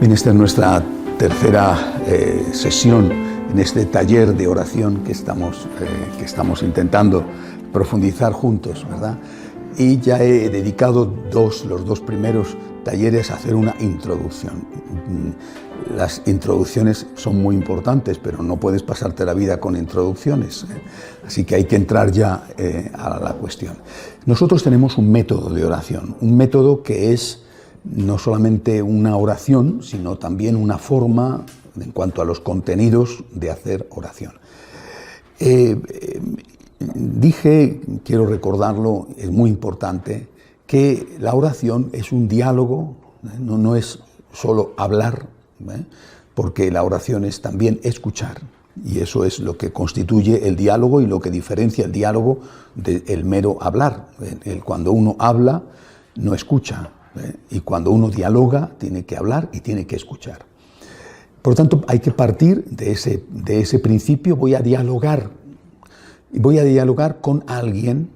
Bien, esta es nuestra tercera sesión en este taller de oración que estamos intentando profundizar juntos, ¿verdad? Y ya he dedicado los dos primeros talleres a hacer una introducción. Las introducciones son muy importantes, pero no puedes pasarte la vida con introducciones, así que hay que entrar ya a la cuestión. Nosotros tenemos un método de oración, un método que es no solamente una oración, sino también una forma en cuanto a los contenidos de hacer oración. Dije, quiero recordarlo, es muy importante, que la oración es un diálogo, no es solo hablar, porque la oración es también escuchar, y eso es lo que constituye el diálogo y lo que diferencia el diálogo del mero hablar. Cuando uno habla, no escucha, y cuando uno dialoga, tiene que hablar y tiene que escuchar. Por lo tanto, hay que partir de ese principio. Voy a dialogar con alguien,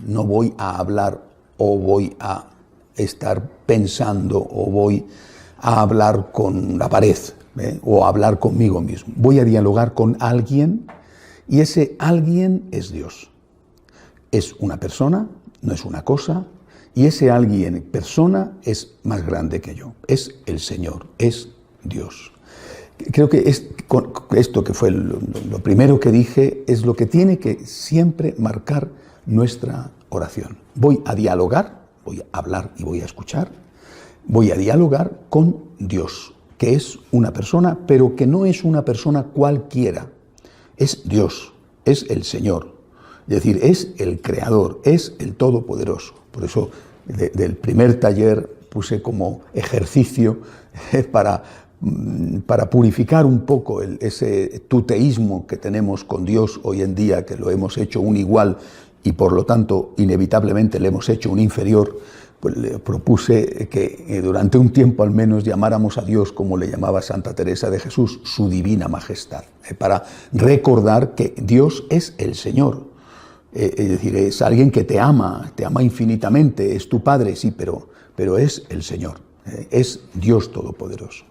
no voy a hablar o voy a estar pensando o voy a hablar con la pared o a hablar conmigo mismo. Voy a dialogar con alguien y ese alguien es Dios. Es una persona, no es una cosa, y ese alguien, persona, es más grande que yo. Es el Señor, es Dios. Creo que esto que fue lo primero que dije es lo que tiene que siempre marcar nuestra oración. Voy a dialogar, voy a hablar y voy a escuchar. Voy a dialogar con Dios, que es una persona, pero que no es una persona cualquiera. Es Dios, es el Señor. Es decir, es el Creador, es el Todopoderoso. Por eso del primer taller puse como ejercicio para purificar un poco ese tuteísmo que tenemos con Dios hoy en día, que lo hemos hecho un igual y por lo tanto inevitablemente le hemos hecho un inferior. Pues le propuse que durante un tiempo al menos llamáramos a Dios como le llamaba Santa Teresa de Jesús, su divina majestad, para recordar que Dios es el Señor. Es decir, es alguien que te ama infinitamente, es tu Padre, sí, pero es el Señor, es Dios Todopoderoso.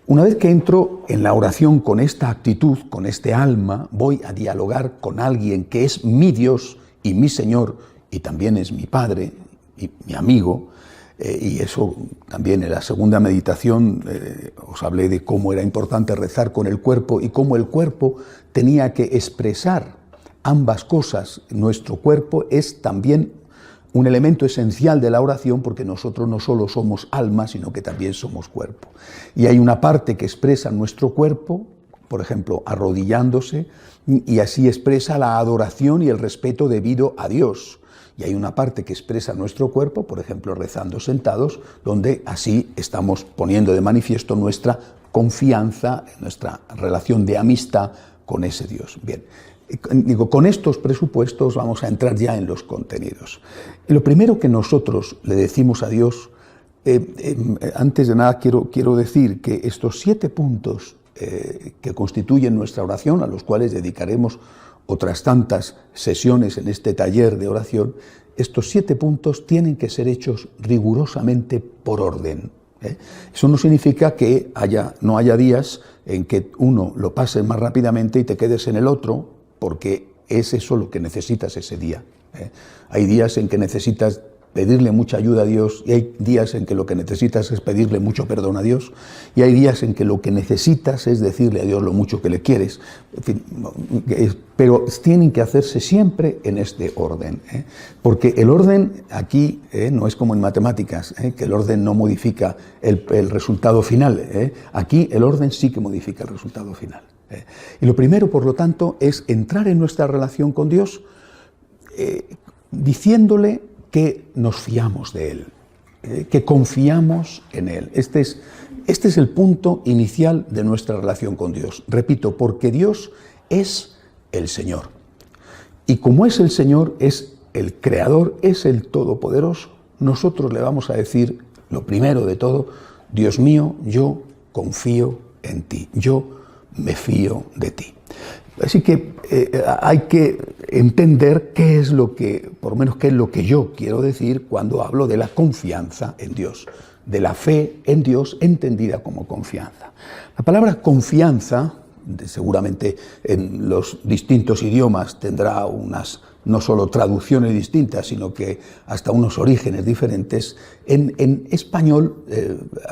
Una vez que entro en la oración con esta actitud, con este alma, voy a dialogar con alguien que es mi Dios y mi Señor, y también es mi Padre y mi amigo, y eso también en la segunda meditación os hablé de cómo era importante rezar con el cuerpo y cómo el cuerpo tenía que expresar ambas cosas. Nuestro cuerpo es también un elemento esencial de la oración, porque nosotros no solo somos alma, sino que también somos cuerpo. Y hay una parte que expresa nuestro cuerpo, por ejemplo, arrodillándose, y así expresa la adoración y el respeto debido a Dios. Y hay una parte que expresa nuestro cuerpo, por ejemplo, rezando sentados, donde así estamos poniendo de manifiesto nuestra confianza, nuestra relación de amistad con ese Dios. Bien. Con estos presupuestos vamos a entrar ya en los contenidos. Y lo primero que nosotros le decimos a Dios, antes de nada quiero decir que estos 7 puntos que constituyen nuestra oración, a los cuales dedicaremos otras tantas sesiones en este taller de oración, estos 7 puntos tienen que ser hechos rigurosamente por orden. Eso no significa que no haya días en que uno lo pase más rápidamente y te quedes en el otro, porque es eso lo que necesitas ese día. Hay días en que necesitas pedirle mucha ayuda a Dios, y hay días en que lo que necesitas es pedirle mucho perdón a Dios, y hay días en que lo que necesitas es decirle a Dios lo mucho que le quieres. En fin, pero tienen que hacerse siempre en este orden, porque el orden aquí no es como en matemáticas, que el orden no modifica el resultado final. Aquí el orden sí que modifica el resultado final. Y lo primero, por lo tanto, es entrar en nuestra relación con Dios diciéndole que nos fiamos de Él, que confiamos en Él. Este es el punto inicial de nuestra relación con Dios. Repito, porque Dios es el Señor. Y como es el Señor, es el Creador, es el Todopoderoso, nosotros le vamos a decir, lo primero de todo, Dios mío, yo confío en ti, yo me fío de ti. Así que hay que entender qué es lo que, por lo menos qué es lo que yo quiero decir cuando hablo de la confianza en Dios, de la fe en Dios entendida como confianza. La palabra confianza, seguramente en los distintos idiomas tendrá unas no solo traducciones distintas, sino que hasta unos orígenes diferentes. En español,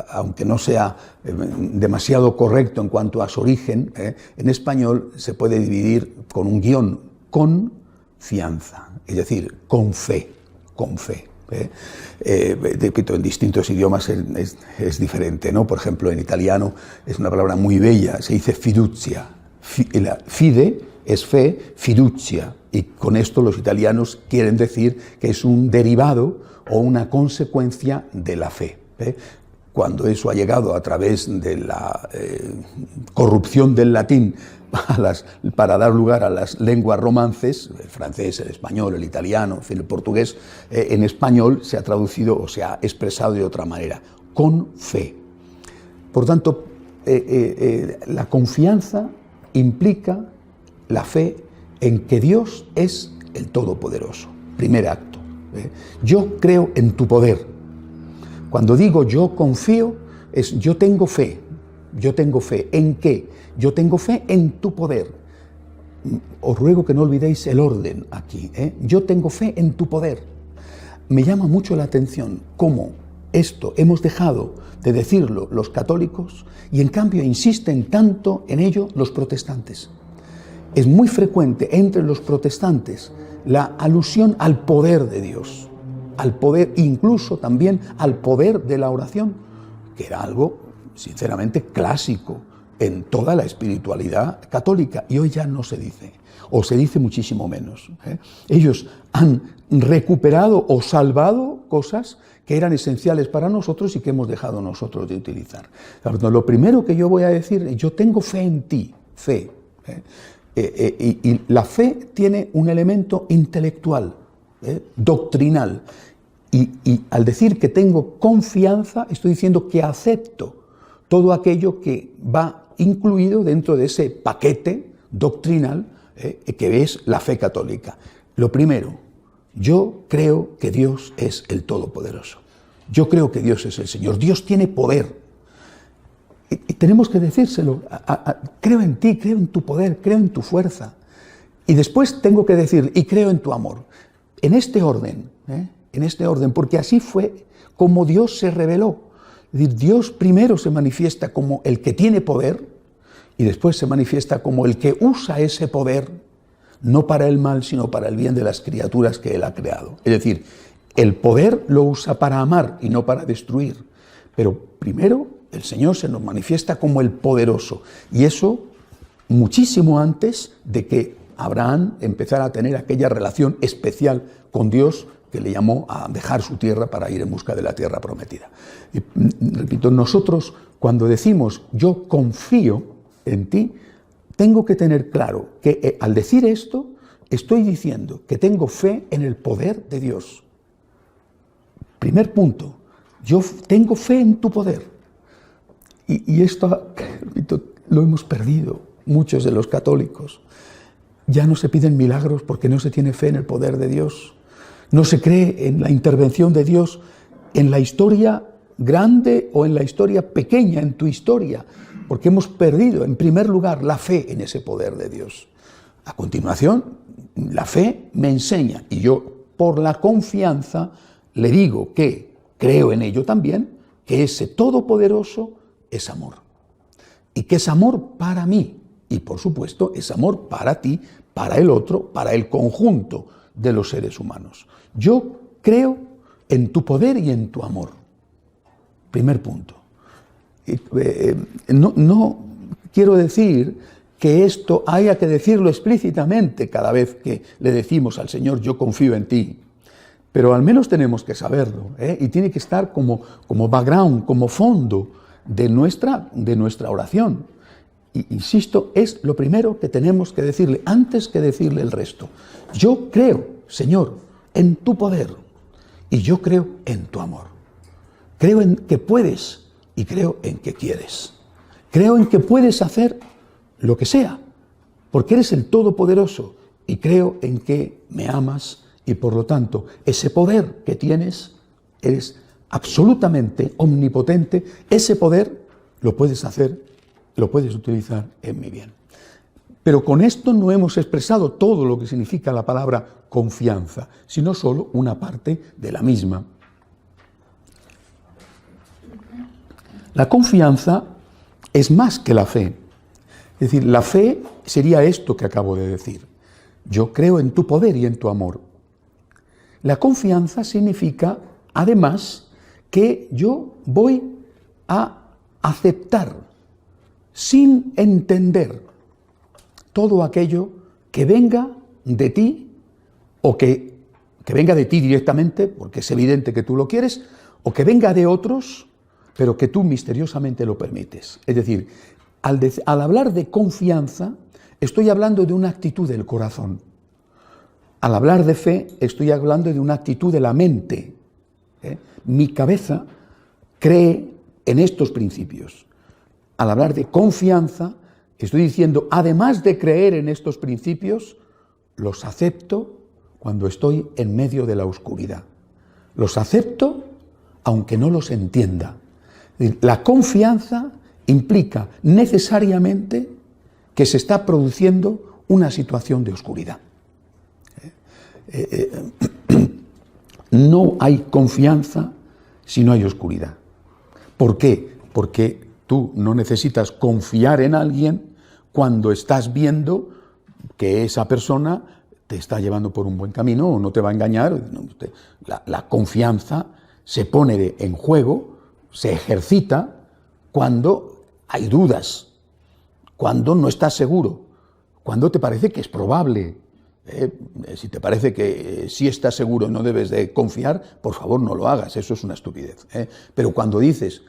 aunque no sea demasiado correcto en cuanto a su origen, en español se puede dividir con un guión, confianza, es decir, con fe, con fe. Repito, en distintos idiomas es diferente, ¿no? Por ejemplo, en italiano es una palabra muy bella, se dice fiducia. Fide es fe, fiducia, y con esto los italianos quieren decir que es un derivado o una consecuencia de la fe. Cuando eso ha llegado a través de la corrupción del latín para dar lugar a las lenguas romances, el francés, el español, el italiano, en fin, el portugués, en español se ha traducido o se ha expresado de otra manera, con fe. Por tanto, la confianza implica la fe en que Dios es el Todopoderoso. Primer acto. Yo creo en tu poder. Cuando digo yo confío, es yo tengo fe. Yo tengo fe. ¿En qué? Yo tengo fe en tu poder. Os ruego que no olvidéis el orden aquí. Yo tengo fe en tu poder. Me llama mucho la atención cómo esto hemos dejado de decirlo los católicos y en cambio insisten tanto en ello los protestantes. Es muy frecuente entre los protestantes la alusión al poder de Dios, al poder, incluso también al poder de la oración, que era algo sinceramente clásico en toda la espiritualidad católica, y hoy ya no se dice, o se dice muchísimo menos. Ellos han recuperado o salvado cosas que eran esenciales para nosotros y que hemos dejado nosotros de utilizar. Lo primero que yo voy a decir, yo tengo fe en ti, fe. Y la fe tiene un elemento intelectual, doctrinal. Y al decir que tengo confianza, estoy diciendo que acepto todo aquello que va incluido dentro de ese paquete doctrinal que es la fe católica. Lo primero, yo creo que Dios es el Todopoderoso. Yo creo que Dios es el Señor. Dios tiene poder. Y tenemos que decírselo. Creo en ti, creo en tu poder, creo en tu fuerza. Y después tengo que decir, y creo en tu amor. En este orden, porque así fue como Dios se reveló. Es decir, Dios primero se manifiesta como el que tiene poder y después se manifiesta como el que usa ese poder, no para el mal, sino para el bien de las criaturas que Él ha creado. Es decir, el poder lo usa para amar y no para destruir. Pero primero el Señor se nos manifiesta como el poderoso. Y eso muchísimo antes de que Abraham empezara a tener aquella relación especial con Dios que le llamó a dejar su tierra para ir en busca de la tierra prometida. Y, repito, nosotros cuando decimos yo confío en ti, tengo que tener claro que al decir esto estoy diciendo que tengo fe en el poder de Dios. Primer punto, yo tengo fe en tu poder. Y esto, repito, lo hemos perdido muchos de los católicos. Ya no se piden milagros porque no se tiene fe en el poder de Dios. No se cree en la intervención de Dios en la historia grande o en la historia pequeña, en tu historia, porque hemos perdido, en primer lugar, la fe en ese poder de Dios. A continuación, la fe me enseña, y yo, por la confianza, le digo que creo en ello también, que ese Todopoderoso es amor. Y que es amor para mí, y por supuesto es amor para ti, para el otro, para el conjunto de los seres humanos. Yo creo en tu poder y en tu amor. Primer punto. No quiero decir que esto haya que decirlo explícitamente cada vez que le decimos al Señor, yo confío en ti. Pero al menos tenemos que saberlo, y tiene que estar como background, como fondo de nuestra oración. Y, insisto, es lo primero que tenemos que decirle, antes que decirle el resto. Yo creo, Señor, en tu poder, y yo creo en tu amor. Creo en que puedes, y creo en que quieres. Creo en que puedes hacer lo que sea, porque eres el Todopoderoso y creo en que me amas y por lo tanto ese poder que tienes, eres absolutamente omnipotente, ese poder lo puedes hacer, lo puedes utilizar en mi bien. Pero con esto no hemos expresado todo lo que significa la palabra confianza, sino solo una parte de la misma. La confianza es más que la fe. Es decir, la fe sería esto que acabo de decir. Yo creo en tu poder y en tu amor. La confianza significa, además, que yo voy a aceptar, sin entender, todo aquello que venga de ti, o que venga de ti directamente, porque es evidente que tú lo quieres, o que venga de otros, pero que tú misteriosamente lo permites. Es decir, al hablar de confianza, estoy hablando de una actitud del corazón. Al hablar de fe, estoy hablando de una actitud de la mente. Mi cabeza cree en estos principios. Al hablar de confianza, estoy diciendo, además de creer en estos principios, los acepto cuando estoy en medio de la oscuridad. Los acepto aunque no los entienda. La confianza implica necesariamente que se está produciendo una situación de oscuridad. No hay confianza si no hay oscuridad. ¿Por qué? Porque tú no necesitas confiar en alguien cuando estás viendo que esa persona te está llevando por un buen camino o no te va a engañar. La confianza se pone en juego, se ejercita cuando hay dudas, cuando no estás seguro, cuando te parece que es probable. Si te parece que sí estás seguro y no debes de confiar, por favor no lo hagas, eso es una estupidez. Pero cuando dices,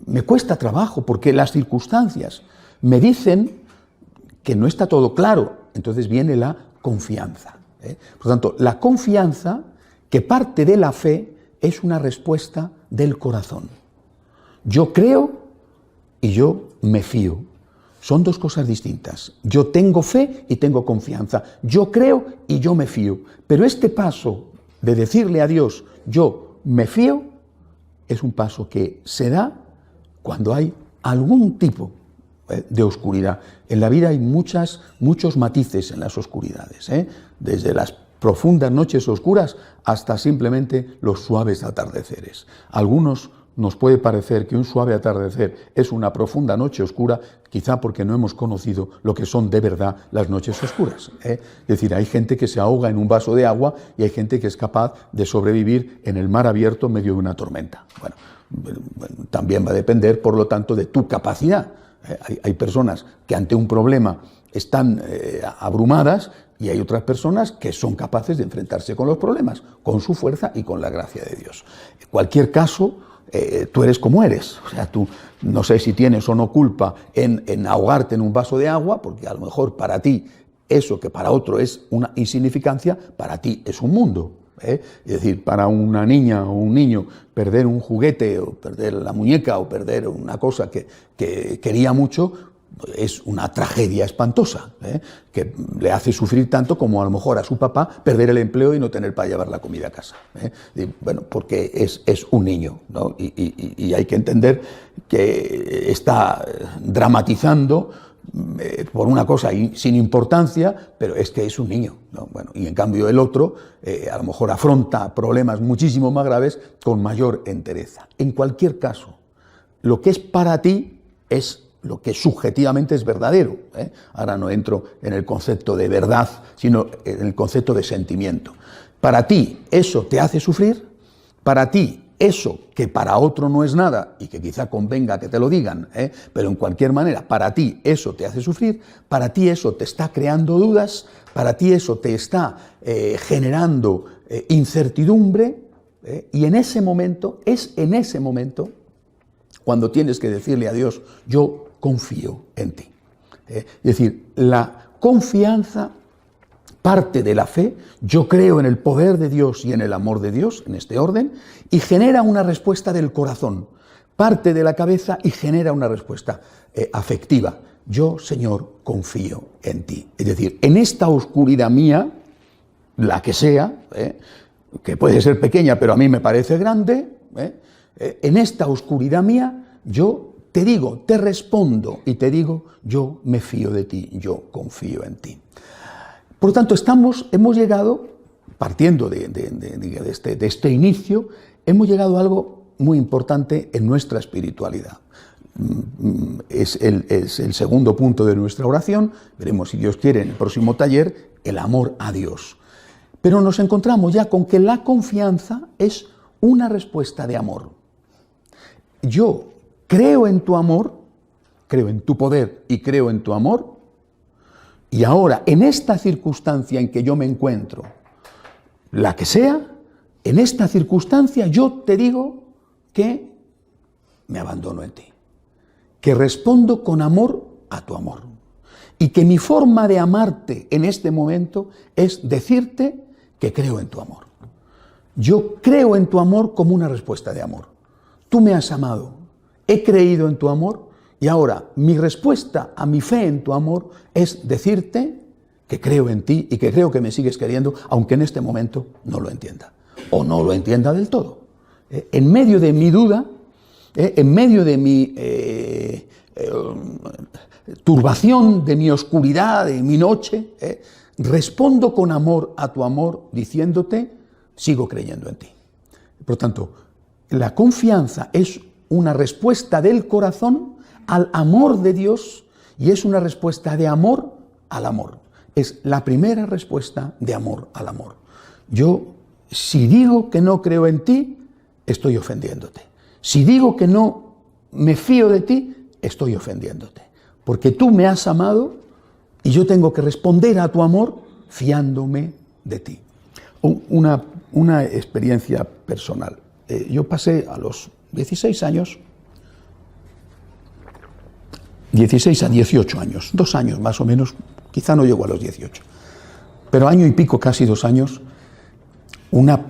me cuesta trabajo porque las circunstancias me dicen que no está todo claro, entonces viene la confianza. Por lo tanto, la confianza, que parte de la fe, es una respuesta del corazón. Yo creo y yo me fío. Son dos cosas distintas. Yo tengo fe y tengo confianza. Yo creo y yo me fío. Pero este paso de decirle a Dios, yo me fío, es un paso que se da cuando hay algún tipo de oscuridad. En la vida hay muchos matices en las oscuridades, desde las profundas noches oscuras hasta simplemente los suaves atardeceres. Algunos nos puede parecer que un suave atardecer es una profunda noche oscura, quizá porque no hemos conocido lo que son de verdad las noches oscuras. Es decir, hay gente que se ahoga en un vaso de agua y hay gente que es capaz de sobrevivir en el mar abierto en medio de una tormenta. Bueno, también va a depender, por lo tanto, de tu capacidad. Hay personas que ante un problema están abrumadas y hay otras personas que son capaces de enfrentarse con los problemas, con su fuerza y con la gracia de Dios. En cualquier caso, tú eres como eres. O sea, tú no sé si tienes o no culpa en ahogarte en un vaso de agua, porque a lo mejor para ti eso que para otro es una insignificancia, para ti es un mundo. Es decir, para una niña o un niño perder un juguete o perder la muñeca o perder una cosa que quería mucho es una tragedia espantosa, que le hace sufrir tanto como a lo mejor a su papá perder el empleo y no tener para llevar la comida a casa. Y, bueno, porque es un niño, ¿no? Y hay que entender que está dramatizando por una cosa sin importancia, pero es que es un niño, ¿no? Bueno, y en cambio el otro a lo mejor afronta problemas muchísimo más graves con mayor entereza. En cualquier caso, lo que es para ti es lo que subjetivamente es verdadero. Ahora no entro en el concepto de verdad, sino en el concepto de sentimiento. Para ti eso te hace sufrir, para ti eso que para otro no es nada y que quizá convenga que te lo digan, pero en cualquier manera para ti eso te hace sufrir, para ti eso te está creando dudas, para ti eso te está generando incertidumbre, y en ese momento, cuando tienes que decirle a Dios, yo confío en ti. Es decir, la confianza parte de la fe, yo creo en el poder de Dios y en el amor de Dios, en este orden, y genera una respuesta del corazón, parte de la cabeza y genera una respuesta afectiva. yo, Señor, confío en ti. Es decir, en esta oscuridad mía, la que sea, que puede ser pequeña, pero a mí me parece grande, en esta oscuridad mía, yo te digo, te respondo y te digo, yo me fío de ti, yo confío en ti. Por lo tanto, hemos llegado, partiendo de este inicio, hemos llegado a algo muy importante en nuestra espiritualidad. Es el segundo punto de nuestra oración, veremos si Dios quiere en el próximo taller, el amor a Dios. Pero nos encontramos ya con que la confianza es una respuesta de amor. Yo creo en tu amor, creo en tu poder y creo en tu amor, y ahora, en esta circunstancia en que yo me encuentro, la que sea, en esta circunstancia yo te digo que me abandono en ti, que respondo con amor a tu amor, y que mi forma de amarte en este momento es decirte que creo en tu amor. Yo creo en tu amor como una respuesta de amor. Tú me has amado, he creído en tu amor, y ahora mi respuesta a mi fe en tu amor es decirte que creo en ti y que creo que me sigues queriendo, aunque en este momento no lo entienda, o no lo entienda del todo. En medio de mi duda, en medio de mi turbación, de mi oscuridad, de mi noche, respondo con amor a tu amor, diciéndote, sigo creyendo en ti. Por lo tanto, la confianza es una respuesta del corazón al amor de Dios y es una respuesta de amor al amor. Es la primera respuesta de amor al amor. Yo, si digo que no creo en ti, estoy ofendiéndote. Si digo que no me fío de ti, estoy ofendiéndote. Porque tú me has amado y yo tengo que responder a tu amor fiándome de ti. Una experiencia personal. Yo pasé a los 16 años, 16 a 18 años, 2 años más o menos, quizá no llego a los 18, pero año y pico, casi 2 años, una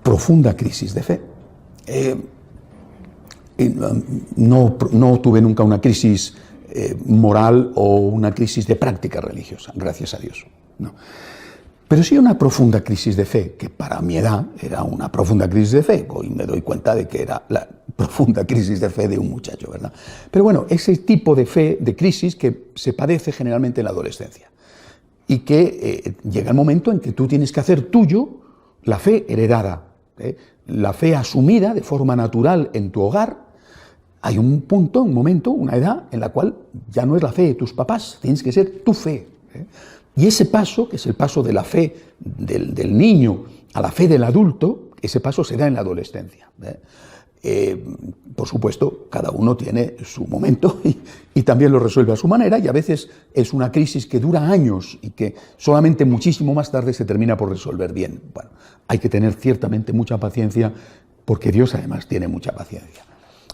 profunda crisis de fe. No tuve nunca una crisis moral o una crisis de práctica religiosa, gracias a Dios, no. Pero sí una profunda crisis de fe, que para mi edad era una profunda crisis de fe. Hoy me doy cuenta de que era la profunda crisis de fe de un muchacho, ¿verdad? Pero bueno, ese tipo de fe, de crisis que se padece generalmente en la adolescencia. Y que llega el momento en que tú tienes que hacer tuyo la fe heredada, la fe asumida de forma natural en tu hogar. Hay un punto, un momento, una edad en la cual ya no es la fe de tus papás, tienes que ser tu fe. Y ese paso, que es el paso de la fe del niño a la fe del adulto, ese paso se da en la adolescencia. Por supuesto, cada uno tiene su momento y también lo resuelve a su manera, y a veces es una crisis que dura años y que solamente muchísimo más tarde se termina por resolver bien. Bueno, hay que tener ciertamente mucha paciencia, porque Dios además tiene mucha paciencia.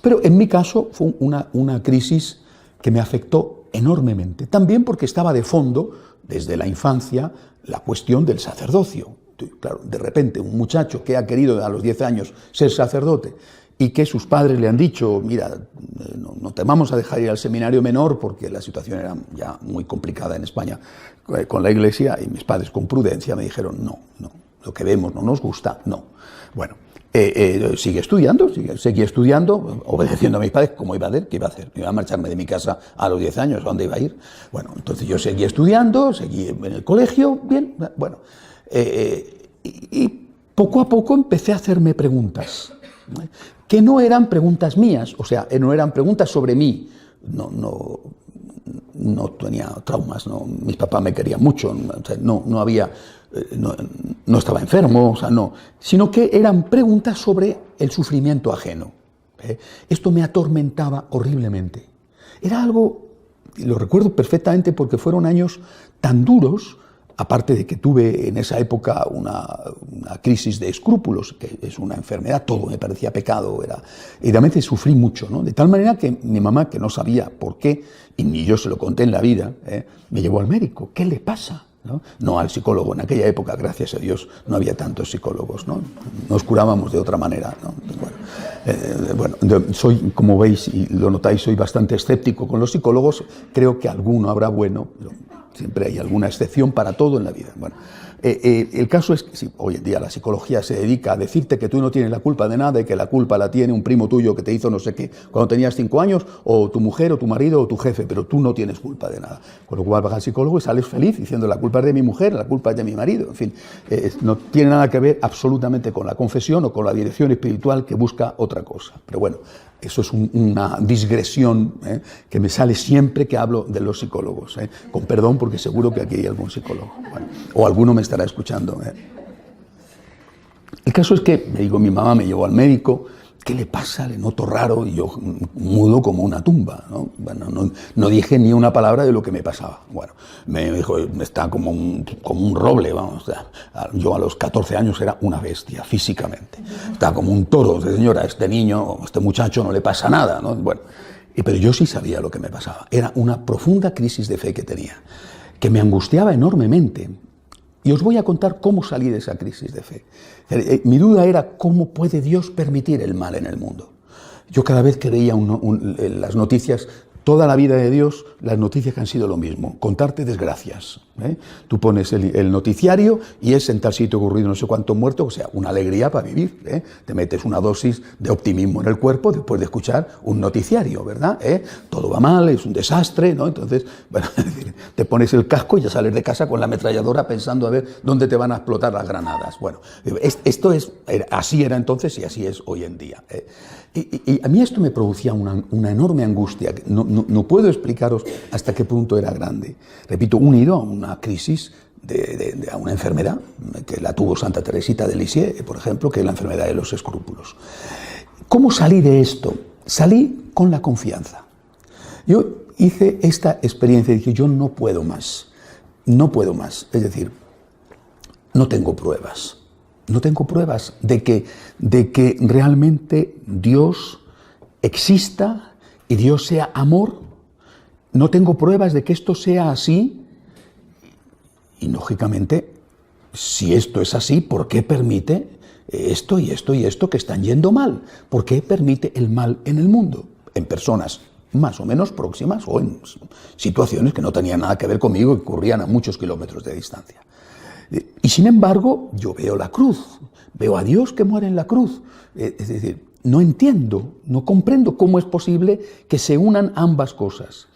Pero en mi caso fue una crisis que me afectó enormemente, también porque estaba de fondo, desde la infancia, la cuestión del sacerdocio. Claro, de repente un muchacho que ha querido a los 10 años ser sacerdote y que sus padres le han dicho, mira, no te vamos a dejar ir al seminario menor porque la situación era ya muy complicada en España con la Iglesia, y mis padres con prudencia me dijeron, no, lo que vemos no nos gusta, no. Bueno, seguí estudiando, obedeciendo a mis padres. ¿Cómo iba a hacer? ¿Qué iba a hacer? ¿Iba a marcharme de mi casa a los 10 años? ¿A dónde iba a ir? Bueno, entonces yo seguí estudiando, seguí en el colegio, bien, bueno. Y poco a poco empecé a hacerme preguntas, que no eran preguntas mías, o sea, no eran preguntas sobre mí. No tenía traumas, mis papás me querían mucho, o sea, no estaba enfermo, o sea, sino que eran preguntas sobre el sufrimiento ajeno. Esto me atormentaba horriblemente. Era algo, lo recuerdo perfectamente porque fueron años tan duros, aparte de que tuve en esa época una crisis de escrúpulos, que es una enfermedad, todo me parecía pecado, y realmente sufrí mucho, ¿no? De tal manera que mi mamá, que no sabía por qué, y ni yo se lo conté en la vida, me llevó al médico. ¿Qué le pasa? ¿no? No al psicólogo. En aquella época, gracias a Dios, no había tantos psicólogos, ¿no? Nos curábamos de otra manera, ¿no? Soy, como veis y lo notáis, soy bastante escéptico con los psicólogos. Creo que alguno habrá bueno, pero siempre hay alguna excepción para todo en la vida. Bueno, el caso es que sí, hoy en día la psicología se dedica a decirte que tú no tienes la culpa de nada y que la culpa la tiene un primo tuyo que te hizo no sé qué cuando tenías 5 años, o tu mujer, o tu marido, o tu jefe, pero tú no tienes culpa de nada. Con lo cual vas al psicólogo y sales feliz diciendo la culpa es de mi mujer, la culpa es de mi marido. En fin, no tiene nada que ver absolutamente con la confesión o con la dirección espiritual, que busca otra cosa. Pero bueno, eso es una digresión que me sale siempre que hablo de los psicólogos. Con perdón, porque seguro que aquí hay algún psicólogo. Bueno, o alguno me estará escuchando. El caso es que, me digo, mi mamá me llevó al médico. ¿Qué le pasa? Le noto raro, y yo mudo como una tumba, ¿no? Bueno, no dije ni una palabra de lo que me pasaba. Bueno, me dijo, está como un roble, vamos. O sea, yo a los 14 años era una bestia, físicamente. Está como un toro. Señora, a este niño, a este muchacho no le pasa nada, ¿no? Bueno, pero yo sí sabía lo que me pasaba. Era una profunda crisis de fe que tenía, que me angustiaba enormemente. Y os voy a contar cómo salí de esa crisis de fe. Mi duda era cómo puede Dios permitir el mal en el mundo. Yo cada vez que leía las noticias, toda la vida de Dios, las noticias que han sido lo mismo, contarte desgracias. Tú pones el noticiario y es en tal sitio ocurrido no sé cuántos muertos, o sea, una alegría para vivir. Te metes una dosis de optimismo en el cuerpo después de escuchar un noticiario, ¿verdad? Todo va mal, es un desastre, ¿no? Entonces, bueno, te pones el casco y ya sales de casa con la ametralladora pensando a ver dónde te van a explotar las granadas. Bueno, así era entonces y así es hoy en día. Y a mí esto me producía una enorme angustia. No puedo explicaros hasta qué punto era grande. Repito, unido a una crisis a una enfermedad que la tuvo Santa Teresita de Lisieux, por ejemplo, que es la enfermedad de los escrúpulos. ¿Cómo salí de esto? Salí con la confianza. Yo hice esta experiencia y dije, yo no puedo más. No puedo más. Es decir, no tengo pruebas. No tengo pruebas de que realmente Dios exista y Dios sea amor. No tengo pruebas de que esto sea así. Y lógicamente, si esto es así, ¿por qué permite esto y esto y esto que están yendo mal? ¿Por qué permite el mal en el mundo? En personas más o menos próximas o en situaciones que no tenían nada que ver conmigo, que ocurrían a muchos kilómetros de distancia. Y sin embargo, yo veo la cruz, veo a Dios que muere en la cruz. Es decir, no entiendo, no comprendo cómo es posible que se unan ambas cosas.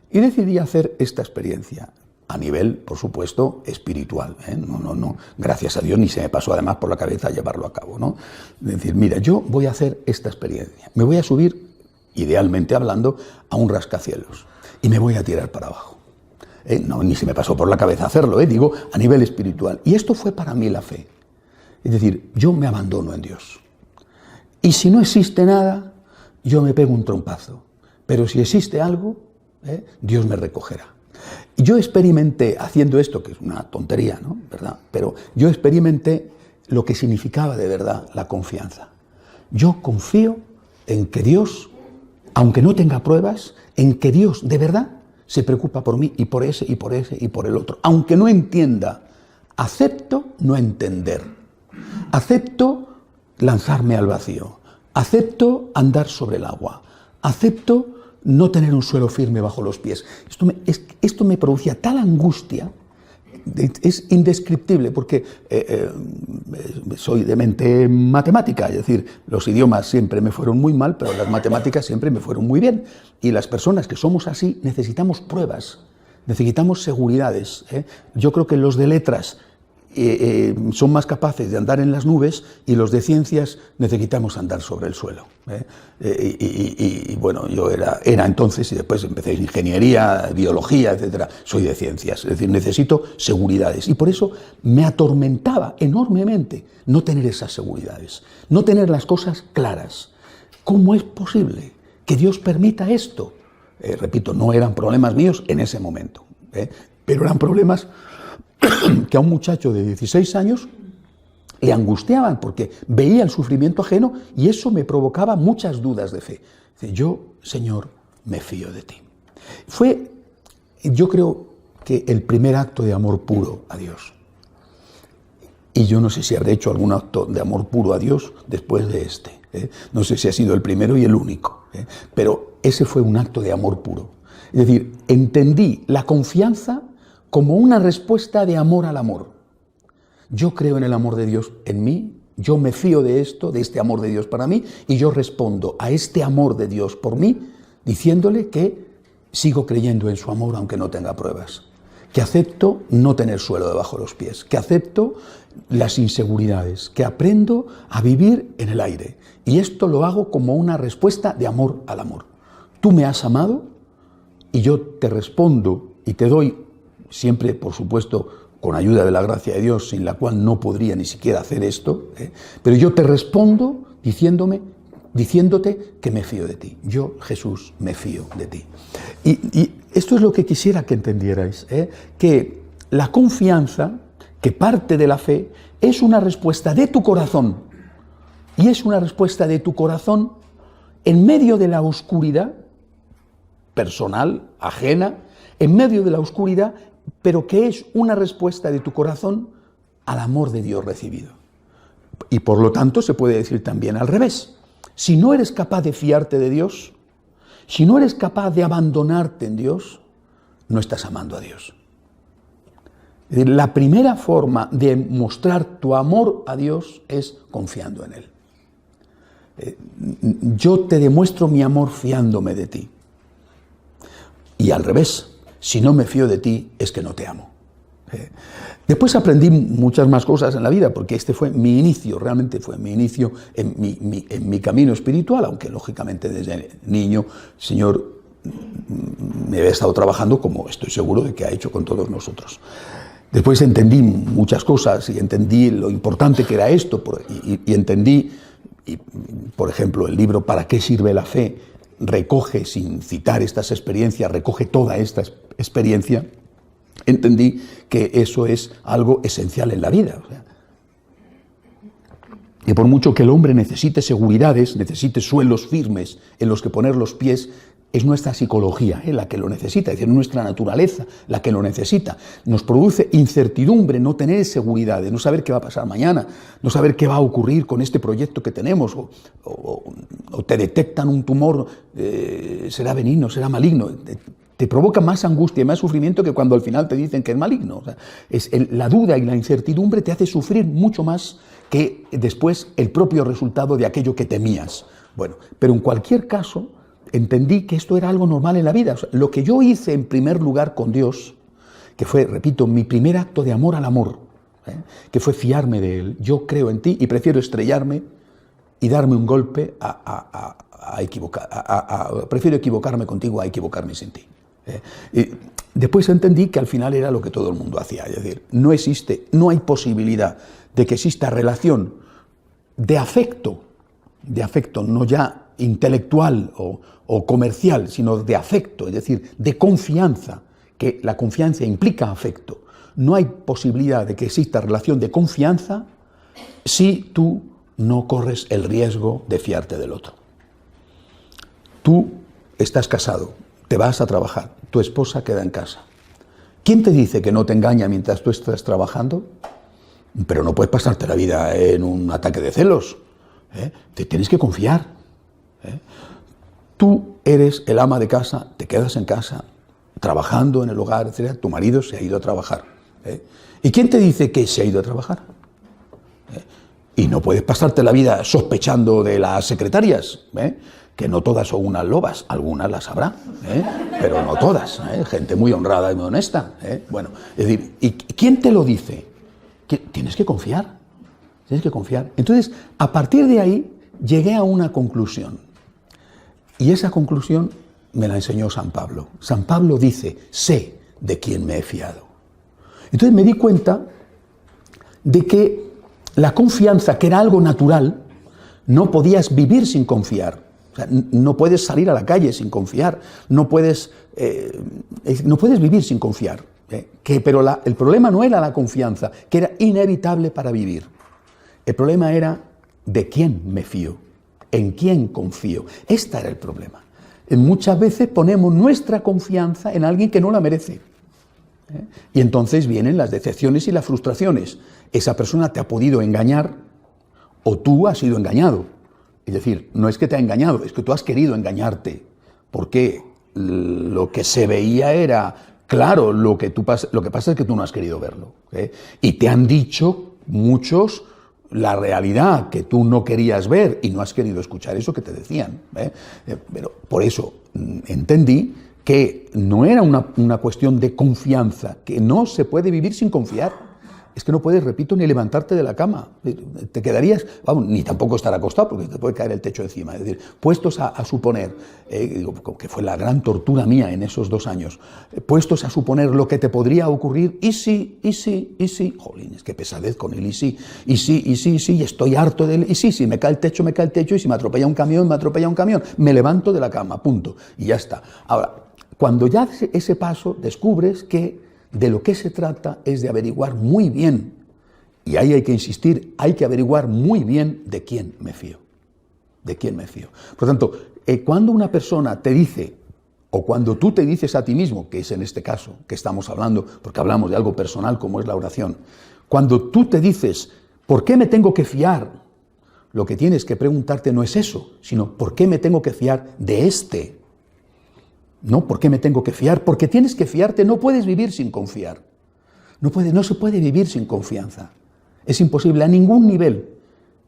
Y decidí hacer esta experiencia a nivel, por supuesto, espiritual. No, gracias a Dios ni se me pasó además por la cabeza llevarlo a cabo, ¿no? Es decir, mira, yo voy a hacer esta experiencia. Me voy a subir, idealmente hablando, a un rascacielos y me voy a tirar para abajo. No, ni se me pasó por la cabeza hacerlo, digo, a nivel espiritual. Y esto fue para mí la fe. Es decir, yo me abandono en Dios. Y si no existe nada, yo me pego un trompazo. Pero si existe algo, Dios me recogerá. Y yo experimenté, haciendo esto, que es una tontería, ¿no? ¿Verdad? Pero yo experimenté lo que significaba de verdad la confianza. Yo confío en que Dios, aunque no tenga pruebas, en que Dios de verdad se preocupa por mí y por ese y por ese y por el otro. Aunque no entienda, acepto no entender. Acepto lanzarme al vacío. Acepto andar sobre el agua. Acepto no tener un suelo firme bajo los pies. Esto me producía tal angustia, es indescriptible, porque soy de mente matemática, es decir, los idiomas siempre me fueron muy mal, pero las matemáticas siempre me fueron muy bien. Y las personas que somos así necesitamos pruebas, necesitamos seguridades. Yo creo que los de letras son más capaces de andar en las nubes y los de ciencias necesitamos andar sobre el suelo. Y bueno, yo era entonces, y después empecé ingeniería, biología, etcétera. Soy de ciencias, es decir, necesito seguridades. Y por eso me atormentaba enormemente no tener esas seguridades, no tener las cosas claras. ¿Cómo es posible que Dios permita esto? Repito, no eran problemas míos en ese momento, pero eran problemas que a un muchacho de 16 años le angustiaban porque veía el sufrimiento ajeno y eso me provocaba muchas dudas de fe. Yo, Señor, me fío de ti. Yo creo que el primer acto de amor puro a Dios. Y yo no sé si habré hecho algún acto de amor puro a Dios después de este. No sé si ha sido el primero y el único. Pero ese fue un acto de amor puro. Es decir, entendí la confianza como una respuesta de amor al amor. Yo creo en el amor de Dios en mí, yo me fío de esto, de este amor de Dios para mí, y yo respondo a este amor de Dios por mí, diciéndole que sigo creyendo en su amor aunque no tenga pruebas, que acepto no tener suelo debajo de los pies, que acepto las inseguridades, que aprendo a vivir en el aire. Y esto lo hago como una respuesta de amor al amor. Tú me has amado y yo te respondo y te doy, siempre por supuesto con ayuda de la gracia de Dios, sin la cual no podría ni siquiera hacer esto, pero yo te respondo diciéndote que me fío de ti. Yo, Jesús, me fío de ti. Y esto es lo que quisiera que entendierais, que la confianza que parte de la fe es una respuesta de tu corazón, y es una respuesta de tu corazón en medio de la oscuridad personal, ajena, en medio de la oscuridad, pero que es una respuesta de tu corazón al amor de Dios recibido. Y por lo tanto se puede decir también al revés. Si no eres capaz de fiarte de Dios, si no eres capaz de abandonarte en Dios, no estás amando a Dios. Es decir, la primera forma de mostrar tu amor a Dios es confiando en Él. Yo te demuestro mi amor fiándome de ti. Y al revés, si no me fío de ti, es que no te amo. Después aprendí muchas más cosas en la vida, porque este fue mi inicio, realmente fue mi inicio en mi camino espiritual, aunque lógicamente desde niño el Señor me había estado trabajando, como estoy seguro de que ha hecho con todos nosotros. Después entendí muchas cosas y entendí lo importante que era esto, y entendí, por ejemplo, el libro ¿Para qué sirve la fe? Recoge, sin citar estas experiencias, recoge toda esta experiencia. Entendí que eso es algo esencial en la vida. O sea, y por mucho que el hombre necesite seguridades, necesite suelos firmes en los que poner los pies, es nuestra psicología la que lo necesita, es decir, nuestra naturaleza la que lo necesita. Nos produce incertidumbre no tener seguridades, no saber qué va a pasar mañana, no saber qué va a ocurrir con este proyecto que tenemos, o te detectan un tumor, será benigno, será maligno. Te provoca más angustia y más sufrimiento que cuando al final te dicen que es maligno. O sea, la duda y la incertidumbre te hace sufrir mucho más que después el propio resultado de aquello que temías. Bueno, pero en cualquier caso, entendí que esto era algo normal en la vida. O sea, lo que yo hice en primer lugar con Dios, que fue, repito, mi primer acto de amor al amor, que fue fiarme de Él. Yo creo en ti y prefiero estrellarme y darme un golpe prefiero equivocarme contigo a equivocarme sin ti. Y después entendí que al final era lo que todo el mundo hacía, es decir, no hay posibilidad de que exista relación de afecto, no ya intelectual o comercial, sino de afecto, es decir, de confianza, que la confianza implica afecto. No hay posibilidad de que exista relación de confianza si tú no corres el riesgo de fiarte del otro. Tú estás casado, te vas a trabajar, tu esposa queda en casa. ¿Quién te dice que no te engaña mientras tú estás trabajando? Pero no puedes pasarte la vida en un ataque de celos. Te tienes que confiar. Tú eres el ama de casa, te quedas en casa, trabajando en el hogar, etc. Tu marido se ha ido a trabajar. ¿Y quién te dice que se ha ido a trabajar? Y no puedes pasarte la vida sospechando de las secretarias, que no todas son unas lobas, algunas las habrá, pero no todas, gente muy honrada y muy honesta. Bueno, es decir, ¿y quién te lo dice? Tienes que confiar, Entonces, a partir de ahí, llegué a una conclusión. Y esa conclusión me la enseñó San Pablo. San Pablo dice, sé de quién me he fiado. Entonces me di cuenta de que la confianza, que era algo natural, no podías vivir sin confiar. O sea, no puedes salir a la calle sin confiar, no puedes vivir sin confiar. Pero el problema no era la confianza, que era inevitable para vivir. El problema era de quién me fío, en quién confío. Este era el problema. Muchas veces ponemos nuestra confianza en alguien que no la merece. Y entonces vienen las decepciones y las frustraciones. Esa persona te ha podido engañar o tú has sido engañado. Es decir, no es que te ha engañado, es que tú has querido engañarte. Porque lo que se veía era claro, lo que pasa es que tú no has querido verlo. Y te han dicho muchos la realidad que tú no querías ver y no has querido escuchar eso que te decían. Pero por eso entendí que no era una cuestión de confianza, que no se puede vivir sin confiar. Es que no puedes, repito, ni levantarte de la cama. Te quedarías, vamos, ni tampoco estar acostado, porque te puede caer el techo encima. Es decir, puestos a suponer, que fue la gran tortura mía en esos 2 años, puestos a suponer lo que te podría ocurrir, y sí, jolín, es que pesadez con el y sí, y estoy harto de él, y sí, me cae el techo, y si me atropella un camión, me levanto de la cama, punto, y ya está. Ahora, cuando ya das ese paso, descubres que de lo que se trata es de averiguar muy bien, y ahí hay que insistir, hay que averiguar muy bien de quién me fío. De quién me fío. Por lo tanto, cuando una persona te dice, o cuando tú te dices a ti mismo, que es en este caso que estamos hablando, porque hablamos de algo personal como es la oración, cuando tú te dices, ¿por qué me tengo que fiar? Lo que tienes que preguntarte no es eso, sino ¿por qué me tengo que fiar de este? No, ¿por qué me tengo que fiar? Porque tienes que fiarte, no puedes vivir sin confiar. No se puede vivir sin confianza. Es imposible a ningún nivel.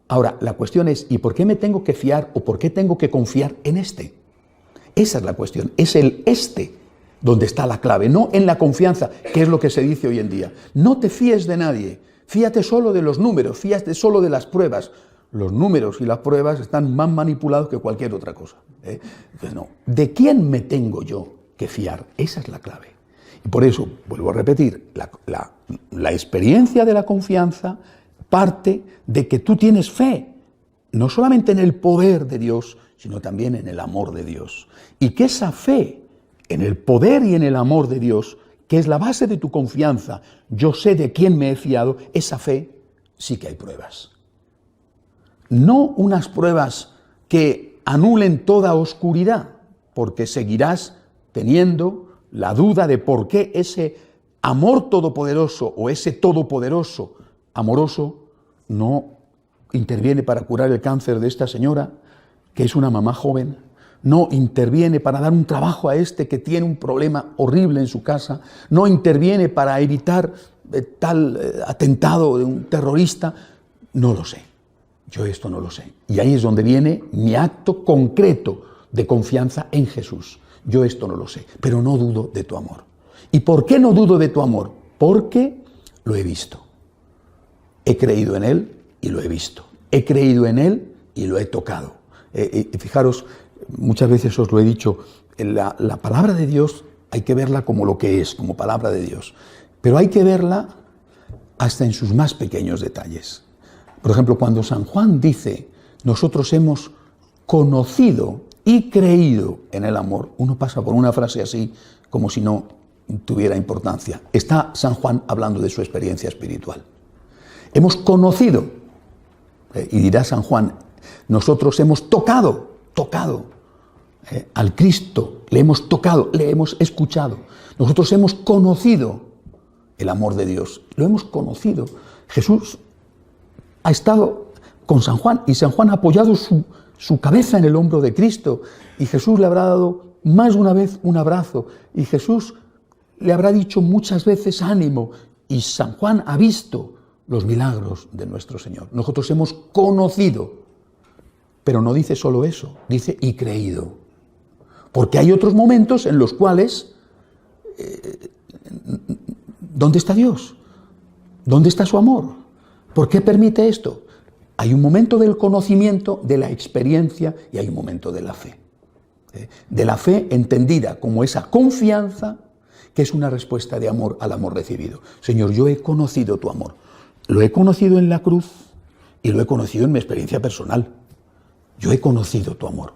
Ahora, la cuestión es, ¿y por qué me tengo que fiar o por qué tengo que confiar en este? Esa es la cuestión, es el este donde está la clave, no en la confianza, que es lo que se dice hoy en día. No te fíes de nadie, fíate solo de los números, fíate solo de las pruebas. Los números y las pruebas están más manipulados que cualquier otra cosa. Entonces, no. ¿De quién me tengo yo que fiar? Esa es la clave. Y por eso, vuelvo a repetir, la experiencia de la confianza parte de que tú tienes fe, no solamente en el poder de Dios, sino también en el amor de Dios. Y que esa fe en el poder y en el amor de Dios, que es la base de tu confianza, yo sé de quién me he fiado, esa fe sí que hay pruebas. No unas pruebas que anulen toda oscuridad, porque seguirás teniendo la duda de por qué ese amor todopoderoso o ese todopoderoso amoroso no interviene para curar el cáncer de esta señora, que es una mamá joven, no interviene para dar un trabajo a este que tiene un problema horrible en su casa, no interviene para evitar tal atentado de un terrorista, no lo sé. Yo esto no lo sé. Y ahí es donde viene mi acto concreto de confianza en Jesús. Yo esto no lo sé, pero no dudo de tu amor. ¿Y por qué no dudo de tu amor? Porque lo he visto. He creído en Él y lo he visto. He creído en Él y lo he tocado. Fijaros, muchas veces os lo he dicho, la palabra de Dios hay que verla como lo que es, como palabra de Dios. Pero hay que verla hasta en sus más pequeños detalles. Por ejemplo, cuando San Juan dice, nosotros hemos conocido y creído en el amor, uno pasa por una frase así como si no tuviera importancia. Está San Juan hablando de su experiencia espiritual. Hemos conocido, y dirá San Juan, nosotros hemos tocado al Cristo, le hemos tocado, le hemos escuchado. Nosotros hemos conocido el amor de Dios, lo hemos conocido. Jesús ha estado con San Juan y San Juan ha apoyado su cabeza en el hombro de Cristo y Jesús le habrá dado más de una vez un abrazo y Jesús le habrá dicho muchas veces ánimo y San Juan ha visto los milagros de nuestro Señor. Nosotros hemos conocido, pero no dice solo eso, dice y creído. Porque hay otros momentos en los cuales, ¿dónde está Dios? ¿Dónde está su amor? ¿Por qué permite esto? Hay un momento del conocimiento, de la experiencia y hay un momento de la fe. De la fe entendida como esa confianza que es una respuesta de amor al amor recibido. Señor, yo he conocido tu amor. Lo he conocido en la cruz y lo he conocido en mi experiencia personal. Yo he conocido tu amor,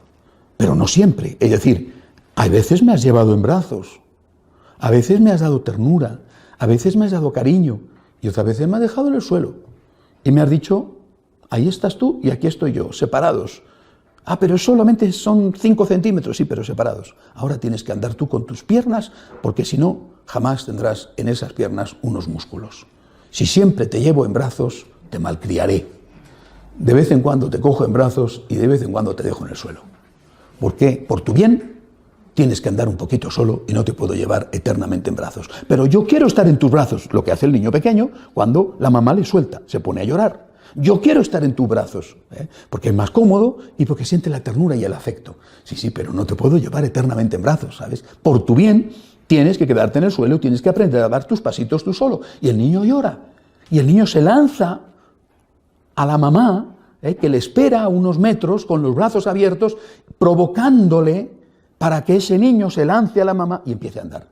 pero no siempre. Es decir, a veces me has llevado en brazos, a veces me has dado ternura, a veces me has dado cariño y otras veces me has dejado en el suelo. Y me has dicho, ahí estás tú y aquí estoy yo, separados. Ah, pero solamente son 5 centímetros, sí, pero separados. Ahora tienes que andar tú con tus piernas, porque si no, jamás tendrás en esas piernas unos músculos. Si siempre te llevo en brazos, te malcriaré. De vez en cuando te cojo en brazos y de vez en cuando te dejo en el suelo. ¿Por qué? Por tu bien tienes que andar un poquito solo y no te puedo llevar eternamente en brazos. Pero yo quiero estar en tus brazos, lo que hace el niño pequeño cuando la mamá le suelta, se pone a llorar. Yo quiero estar en tus brazos, porque es más cómodo y porque siente la ternura y el afecto. Sí, pero no te puedo llevar eternamente en brazos, ¿sabes? Por tu bien tienes que quedarte en el suelo, tienes que aprender a dar tus pasitos tú solo. Y el niño llora. Y el niño se lanza a la mamá, que le espera a unos metros con los brazos abiertos, provocándole para que ese niño se lance a la mamá y empiece a andar.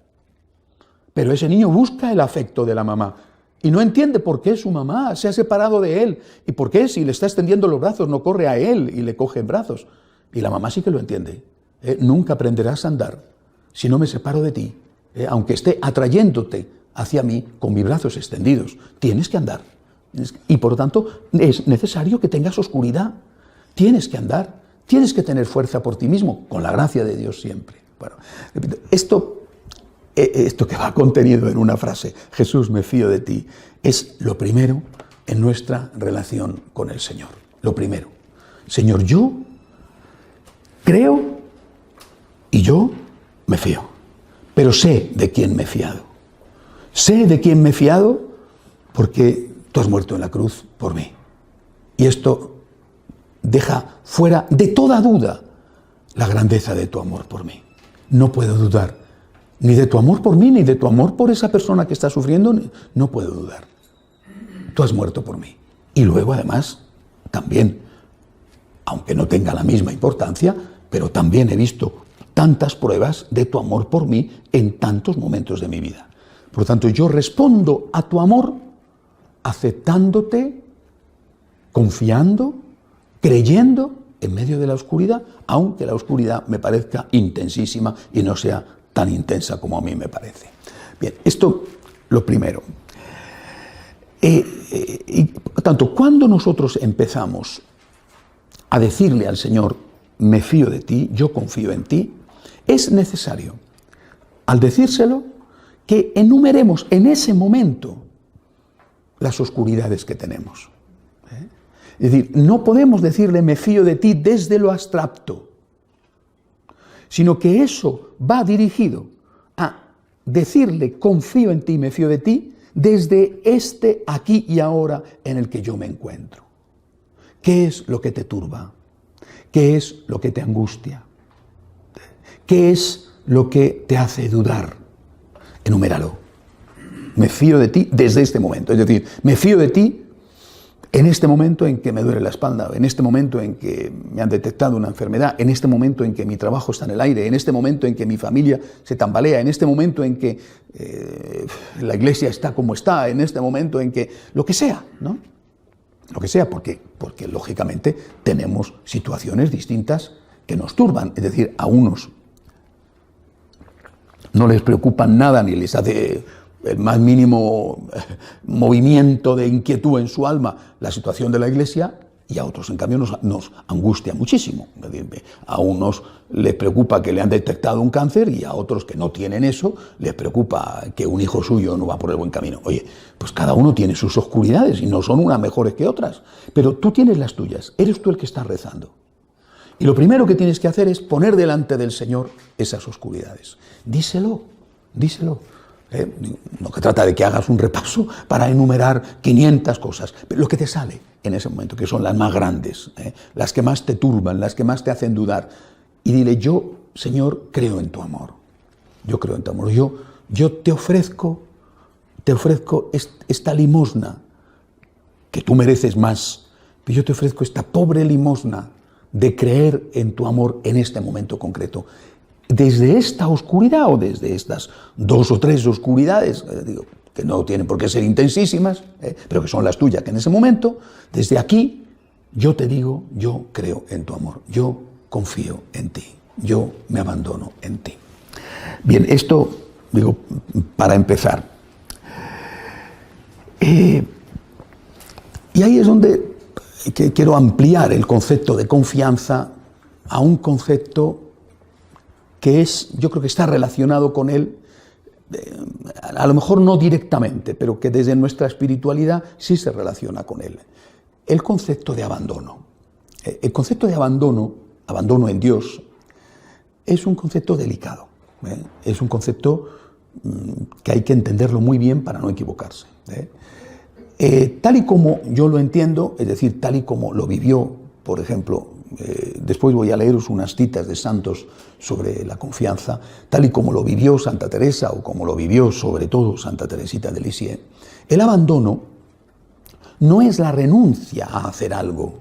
Pero ese niño busca el afecto de la mamá y no entiende por qué su mamá se ha separado de él y por qué si le está extendiendo los brazos no corre a él y le coge en brazos. Y la mamá sí que lo entiende. Nunca aprenderás a andar si no me separo de ti, aunque esté atrayéndote hacia mí con mis brazos extendidos. Tienes que andar. Y por lo tanto es necesario que tengas oscuridad. Tienes que andar, tienes que tener fuerza por ti mismo, con la gracia de Dios siempre. Bueno, repito, esto que va contenido en una frase, Jesús, me fío de ti, es lo primero en nuestra relación con el Señor. Lo primero. Señor, yo creo y yo me fío, pero sé de quién me he fiado. Sé de quién me he fiado porque tú has muerto en la cruz por mí. Y esto deja fuera de toda duda la grandeza de tu amor por mí. No puedo dudar ni de tu amor por mí, ni de tu amor por esa persona que está sufriendo. No puedo dudar. Tú has muerto por mí. Y luego, además, también, aunque no tenga la misma importancia, pero también he visto tantas pruebas de tu amor por mí en tantos momentos de mi vida. Por lo tanto, yo respondo a tu amor aceptándote, confiando, creyendo en medio de la oscuridad, aunque la oscuridad me parezca intensísima y no sea tan intensa como a mí me parece. Bien, esto lo primero. Y por tanto, cuando nosotros empezamos a decirle al Señor, me fío de ti, yo confío en ti, es necesario, al decírselo, que enumeremos en ese momento las oscuridades que tenemos. Es decir, no podemos decirle me fío de ti desde lo abstracto, sino que eso va dirigido a decirle confío en ti, me fío de ti, desde este aquí y ahora en el que yo me encuentro. ¿Qué es lo que te turba? ¿Qué es lo que te angustia? ¿Qué es lo que te hace dudar? Enuméralo. Me fío de ti desde este momento. Es decir, me fío de ti en este momento en que me duele la espalda, en este momento en que me han detectado una enfermedad, en este momento en que mi trabajo está en el aire, en este momento en que mi familia se tambalea, en este momento en que la iglesia está como está, en este momento en que lo que sea, ¿no? Lo que sea, porque lógicamente tenemos situaciones distintas que nos turban. Es decir, a unos no les preocupan nada ni les hace el más mínimo movimiento de inquietud en su alma la situación de la iglesia, y a otros en cambio nos angustia muchísimo. Es decir, a unos les preocupa que le han detectado un cáncer y a otros que no tienen eso les preocupa que un hijo suyo no va por el buen camino. Oye, pues cada uno tiene sus oscuridades y no son unas mejores que otras, pero tú tienes las tuyas, eres tú el que estás rezando. Y lo primero que tienes que hacer es poner delante del Señor esas oscuridades. Díselo, díselo. No que trata de que hagas un repaso para enumerar 500 cosas, pero lo que te sale en ese momento, que son las más grandes, las que más te turban, las que más te hacen dudar. Y dile, yo, Señor, creo en tu amor. Yo creo en tu amor. Yo te ofrezco esta limosna, que tú mereces más, pero yo te ofrezco esta pobre limosna de creer en tu amor en este momento concreto. Desde esta oscuridad o desde estas 2 o 3 oscuridades, que no tienen por qué ser intensísimas, pero que son las tuyas, que en ese momento, desde aquí, yo te digo, yo creo en tu amor, yo confío en ti, yo me abandono en ti. Bien, esto, digo, para empezar. Y ahí es donde quiero ampliar el concepto de confianza a un concepto que yo creo que está relacionado con él, a lo mejor no directamente, pero que desde nuestra espiritualidad sí se relaciona con él. El concepto de abandono. El concepto de abandono en Dios, es un concepto delicado. Es un concepto que hay que entenderlo muy bien para no equivocarse. Tal y como yo lo entiendo, es decir, tal y como lo vivió, por ejemplo, después voy a leeros unas citas de santos sobre la confianza, tal y como lo vivió Santa Teresa o como lo vivió sobre todo Santa Teresita de Lisieux, el abandono no es la renuncia a hacer algo,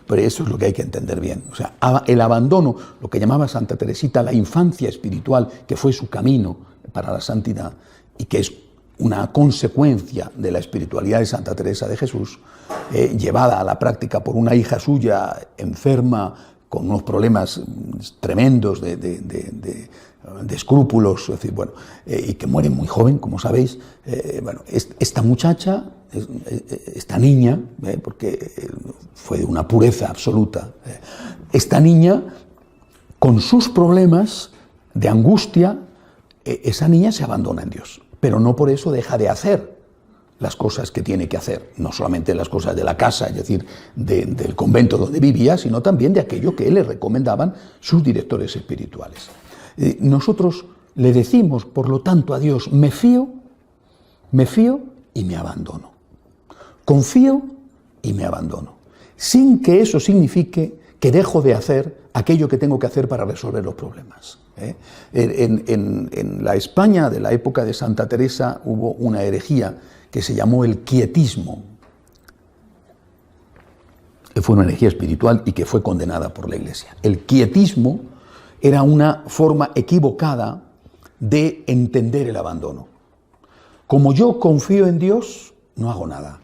pero eso es lo que hay que entender bien. O sea, el abandono, lo que llamaba Santa Teresita la infancia espiritual, que fue su camino para la santidad y que es una consecuencia de la espiritualidad de Santa Teresa de Jesús, llevada a la práctica por una hija suya enferma, con unos problemas tremendos de escrúpulos, es decir, bueno, y que muere muy joven, como sabéis. Esta muchacha, esta niña, porque fue de una pureza absoluta, esta niña, con sus problemas de angustia, esa niña se abandona en Dios, pero no por eso deja de hacer las cosas que tiene que hacer, no solamente las cosas de la casa, es decir, del convento donde vivía, sino también de aquello que le recomendaban sus directores espirituales. Nosotros le decimos, por lo tanto, a Dios, me fío y me abandono. Confío y me abandono, sin que eso signifique que dejo de hacer aquello que tengo que hacer para resolver los problemas. En la España de la época de Santa Teresa hubo una herejía que se llamó el quietismo. Fue una herejía espiritual y que fue condenada por la Iglesia. El quietismo era una forma equivocada de entender el abandono. Como yo confío en Dios, no hago nada.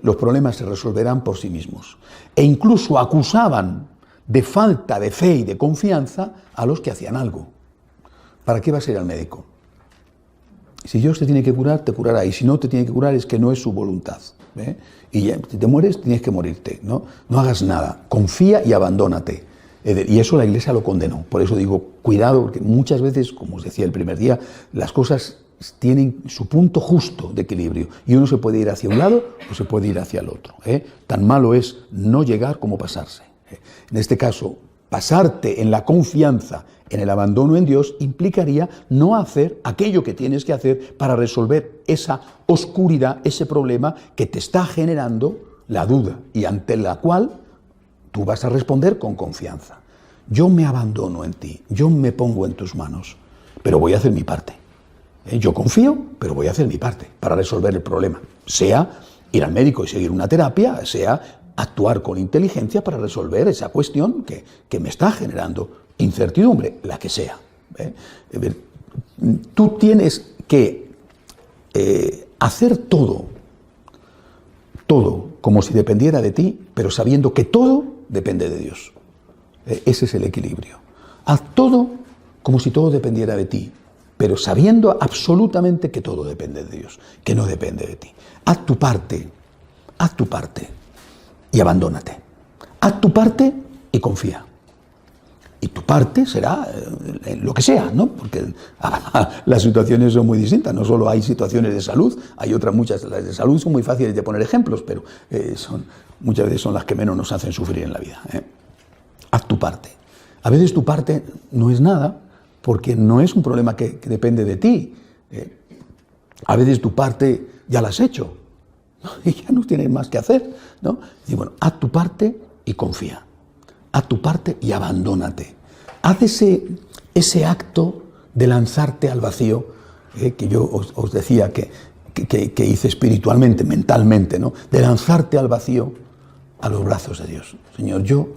Los problemas se resolverán por sí mismos. E incluso acusaban de falta de fe y de confianza a los que hacían algo. ¿Para qué vas a ir al médico? Si Dios te tiene que curar, te curará. Y si no te tiene que curar, es que no es su voluntad. Y ya, si te mueres, tienes que morirte. No hagas nada. Confía y abandónate. Y eso la Iglesia lo condenó. Por eso digo, cuidado, porque muchas veces, como os decía el primer día, las cosas tienen su punto justo de equilibrio. Y uno se puede ir hacia un lado o se puede ir hacia el otro. Tan malo es no llegar como pasarse. En este caso, pasarte en la confianza, en el abandono en Dios, implicaría no hacer aquello que tienes que hacer para resolver esa oscuridad, ese problema que te está generando la duda y ante la cual tú vas a responder con confianza. Yo me abandono en ti, yo me pongo en tus manos, pero voy a hacer mi parte. Yo confío, pero voy a hacer mi parte para resolver el problema. Sea ir al médico y seguir una terapia, sea actuar con inteligencia para resolver esa cuestión que me está generando incertidumbre, la que sea. Tú tienes que hacer todo como si dependiera de ti, pero sabiendo que todo depende de Dios. Ese es el equilibrio. Haz todo como si todo dependiera de ti, pero sabiendo absolutamente que todo depende de Dios, que no depende de ti. Haz tu parte y abandónate. Haz tu parte y confía. Y tu parte será lo que sea, ¿no? Porque las situaciones son muy distintas. No solo hay situaciones de salud, hay otras muchas. Las de salud son muy fáciles de poner ejemplos, pero muchas veces son las que menos nos hacen sufrir en la vida. Haz tu parte. A veces tu parte no es nada, porque no es un problema que depende de ti. A veces tu parte ya la has hecho, ¿no? Y ya no tienes más que hacer, ¿no? Y bueno, haz tu parte y confía. Haz tu parte y abandónate. Haz ese acto de lanzarte al vacío, que yo os decía que hice espiritualmente, mentalmente, ¿no? De lanzarte al vacío a los brazos de Dios. Señor, yo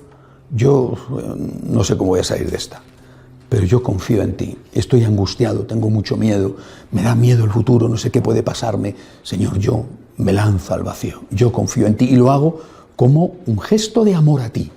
no sé cómo voy a salir de esta, pero yo confío en ti. Estoy angustiado, tengo mucho miedo, me da miedo el futuro, no sé qué puede pasarme. Señor, yo me lanzo al vacío, yo confío en ti y lo hago como un gesto de amor a ti,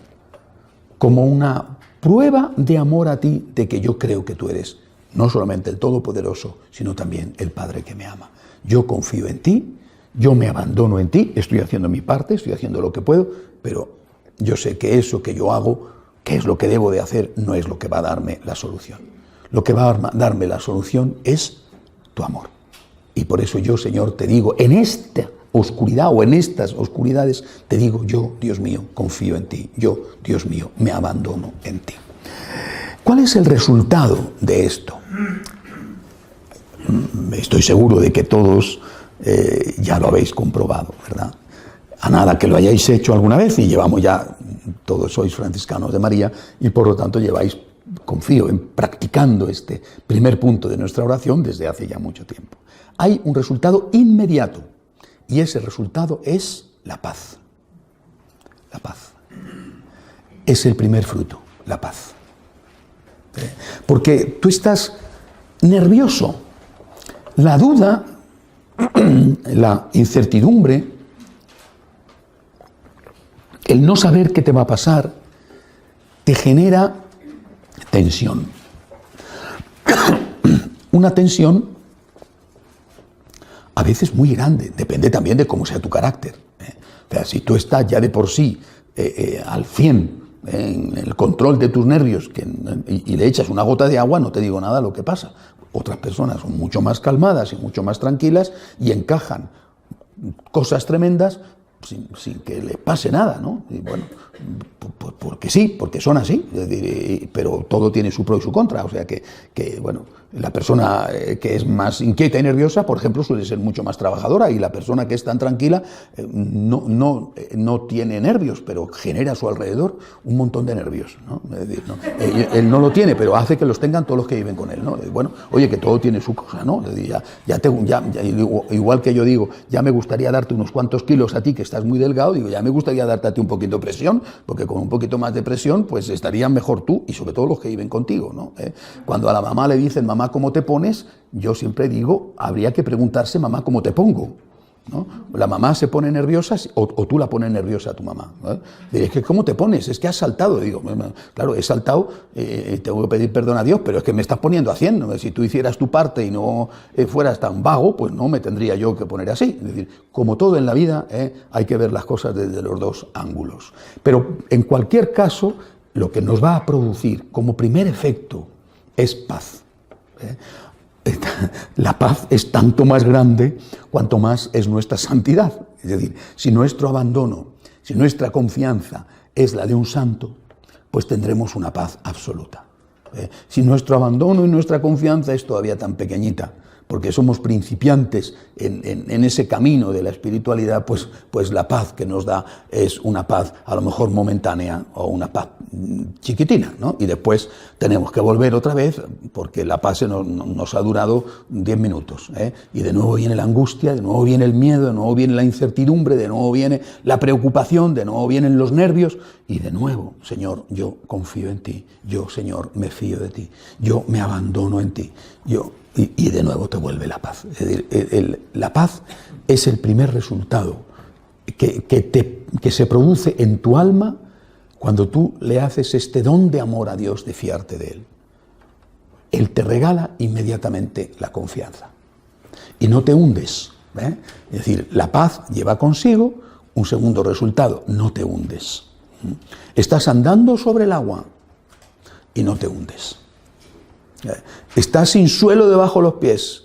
como una prueba de amor a ti, de que yo creo que tú eres no solamente el Todopoderoso, sino también el Padre que me ama. Yo confío en ti, yo me abandono en ti, estoy haciendo mi parte, estoy haciendo lo que puedo, pero yo sé que eso que yo hago, que es lo que debo de hacer, no es lo que va a darme la solución. lo que va a darme la solución es tu amor. Y por eso yo, Señor, te digo, en esta oscuridad o en estas oscuridades, te digo, yo, Dios mío, confío en ti. Yo, Dios mío, me abandono en ti. ¿Cuál es el resultado de esto? Estoy seguro de que todos ya lo habéis comprobado, ¿verdad? A nada que lo hayáis hecho alguna vez, y llevamos ya, todos sois franciscanos de María, y por lo tanto lleváis, confío, en practicando este primer punto de nuestra oración desde hace ya mucho tiempo. Hay un resultado inmediato, y ese resultado es la paz. La paz. Es el primer fruto, la paz. Porque tú estás nervioso. La duda, la incertidumbre, el no saber qué te va a pasar, te genera tensión. Una tensión a veces muy grande, depende también de cómo sea tu carácter. O sea, si tú estás ya de por sí al 100 en el control de tus nervios y le echas una gota de agua, no te digo nada lo que pasa. Otras personas son mucho más calmadas y mucho más tranquilas y encajan cosas tremendas sin que le pase nada, ¿no? Y bueno, porque sí, porque son así, es decir, pero todo tiene su pro y su contra, o sea que bueno, la persona que es más inquieta y nerviosa, por ejemplo, suele ser mucho más trabajadora, y la persona que es tan tranquila no tiene nervios, pero genera a su alrededor un montón de nervios, ¿no? Es decir, ¿no? Él no lo tiene, pero hace que los tengan todos los que viven con él, ¿no? Bueno, oye, que todo tiene su cosa, ¿no? Es decir, igual que yo digo, ya me gustaría darte unos cuantos kilos a ti que estás muy delgado, digo, ya me gustaría darte a ti un poquito de presión, porque con un poquito más de presión, pues estarían mejor tú y sobre todo los que viven contigo, ¿no? Cuando a la mamá le dicen, mamá, ¿cómo te pones? Yo siempre digo, habría que preguntarse, mamá, ¿cómo te pongo? ¿No? La mamá se pone nerviosa o tú la pones nerviosa a tu mamá, ¿no? Es que ¿cómo te pones? Es que has saltado. Digo, claro, he saltado, tengo que pedir perdón a Dios, pero es que me estás poniendo a 100, ¿no? Si tú hicieras tu parte y no fueras tan vago, pues no me tendría yo que poner así. Es decir, como todo en la vida, hay que ver las cosas desde los dos ángulos. Pero en cualquier caso, lo que nos va a producir como primer efecto es paz. La paz es tanto más grande cuanto más es nuestra santidad. Es decir, si nuestro abandono, si nuestra confianza es la de un santo, pues tendremos una paz absoluta. Si nuestro abandono y nuestra confianza es todavía tan pequeñita, porque somos principiantes en ese camino de la espiritualidad, pues la paz que nos da es una paz a lo mejor momentánea o una paz chiquitina, ¿no? Y después tenemos que volver otra vez porque la paz nos ha durado 10 minutos, ¿eh? Y de nuevo viene la angustia, de nuevo viene el miedo, de nuevo viene la incertidumbre, de nuevo viene la preocupación, de nuevo vienen los nervios y de nuevo, Señor, yo confío en ti, yo, Señor, me fío de ti, yo me abandono en ti, y de nuevo te vuelve la paz. Es decir, la paz es el primer resultado que se produce en tu alma cuando tú le haces este don de amor a Dios de fiarte de Él. Él te regala inmediatamente la confianza. Y no te hundes, ¿eh? Es decir, la paz lleva consigo un segundo resultado, no te hundes. Estás andando sobre el agua y no te hundes. Estás sin suelo debajo de los pies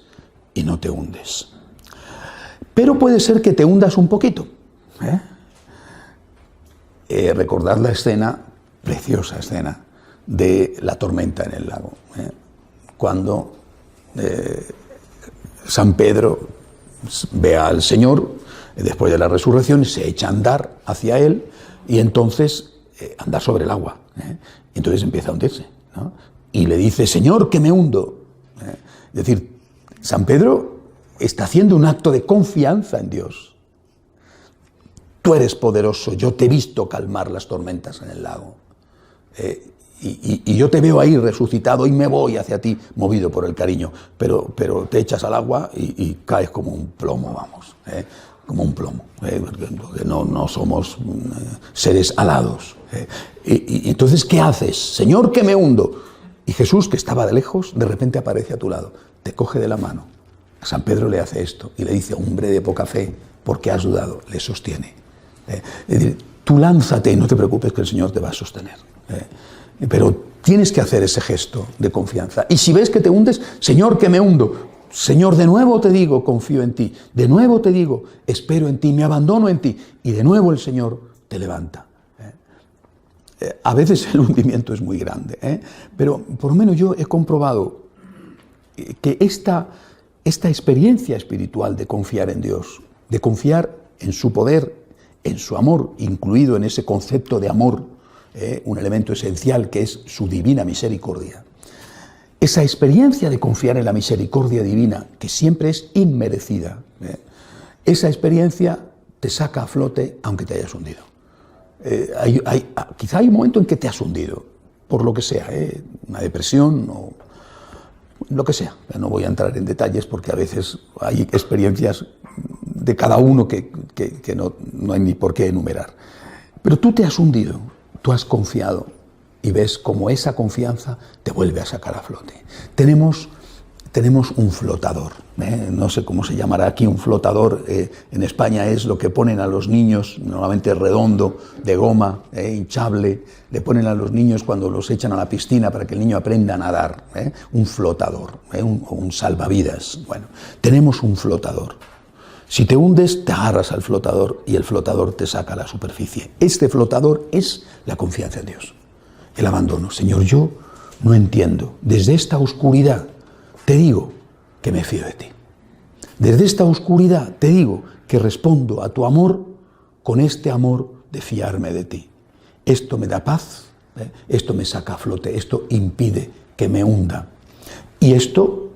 y no te hundes. Pero puede ser que te hundas un poquito. Recordad la escena, preciosa escena, de la tormenta en el lago. Cuando San Pedro ve al Señor después de la resurrección, se echa a andar hacia Él y entonces anda sobre el agua. Entonces empieza a hundirse, ¿no? Y le dice, Señor, que me hundo. Es decir, San Pedro está haciendo un acto de confianza en Dios. Tú eres poderoso, yo te he visto calmar las tormentas en el lago. Y yo te veo ahí resucitado y me voy hacia ti, movido por el cariño. Pero te echas al agua y caes como un plomo, vamos. Como un plomo. Porque no somos seres alados. Y entonces, ¿qué haces? Señor, que me hundo. Y Jesús, que estaba de lejos, de repente aparece a tu lado, te coge de la mano. A San Pedro le hace esto y le dice, hombre de poca fe, ¿por qué has dudado? Le sostiene. Es decir, tú lánzate y no te preocupes que el Señor te va a sostener. Pero tienes que hacer ese gesto de confianza. Y si ves que te hundes, Señor, que me hundo. Señor, de nuevo te digo, confío en ti. De nuevo te digo, espero en ti, me abandono en ti. Y de nuevo el Señor te levanta. A veces el hundimiento es muy grande, pero por lo menos yo he comprobado que esta experiencia espiritual de confiar en Dios, de confiar en su poder, en su amor, incluido en ese concepto de amor, un elemento esencial que es su divina misericordia. Esa experiencia de confiar en la misericordia divina, que siempre es inmerecida, esa experiencia te saca a flote aunque te hayas hundido. Quizá hay un momento en que te has hundido, por lo que sea, una depresión o lo que sea. No voy a entrar en detalles porque a veces hay experiencias de cada uno que no hay ni por qué enumerar. Pero tú te has hundido, tú has confiado y ves cómo esa confianza te vuelve a sacar a flote. Tenemos un flotador, no sé cómo se llamará aquí, un flotador, en España es lo que ponen a los niños, normalmente redondo, de goma, hinchable, le ponen a los niños cuando los echan a la piscina para que el niño aprenda a nadar, un flotador, un salvavidas. Bueno, tenemos un flotador. Si te hundes, te agarras al flotador y el flotador te saca a la superficie. Este flotador es la confianza en Dios, el abandono. Señor, yo no entiendo, desde esta oscuridad te digo que me fío de ti. Desde esta oscuridad te digo que respondo a tu amor con este amor de fiarme de ti. Esto me da paz, esto me saca a flote, esto impide que me hunda. Y esto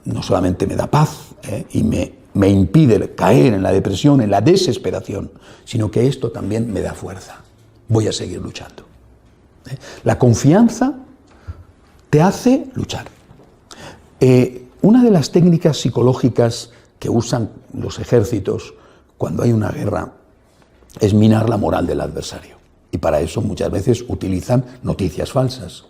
no solamente me da paz y me impide caer en la depresión, en la desesperación, sino que esto también me da fuerza. Voy a seguir luchando. La confianza te hace luchar. Una de las técnicas psicológicas que usan los ejércitos cuando hay una guerra es minar la moral del adversario. Y para eso muchas veces utilizan noticias falsas.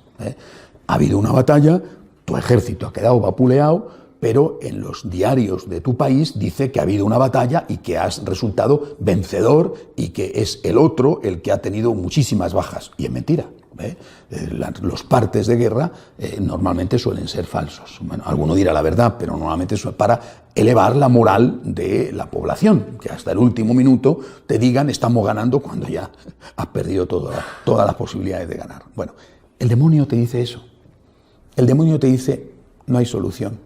Ha habido una batalla, tu ejército ha quedado vapuleado, pero en los diarios de tu país dice que ha habido una batalla y que has resultado vencedor y que es el otro el que ha tenido muchísimas bajas. Y es mentira. Los partes de guerra normalmente suelen ser falsos. Bueno, alguno dirá la verdad, pero normalmente es para elevar la moral de la población, que hasta el último minuto te digan estamos ganando cuando ya has perdido todas las posibilidades de ganar. Bueno, el demonio te dice eso. El demonio te dice no hay solución.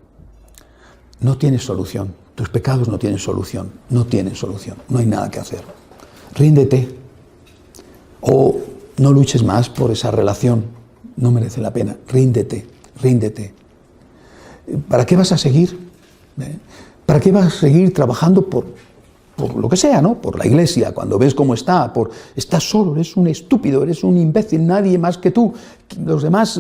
No tienes solución. Tus pecados no tienen solución. No tienen solución. No hay nada que hacer. Ríndete. O no luches más por esa relación, no merece la pena. Ríndete, ríndete. ¿Para qué vas a seguir? ¿Para qué vas a seguir trabajando por lo que sea, ¿no? Por la iglesia, cuando ves cómo está, estás solo, eres un estúpido, eres un imbécil, nadie más que tú. Los demás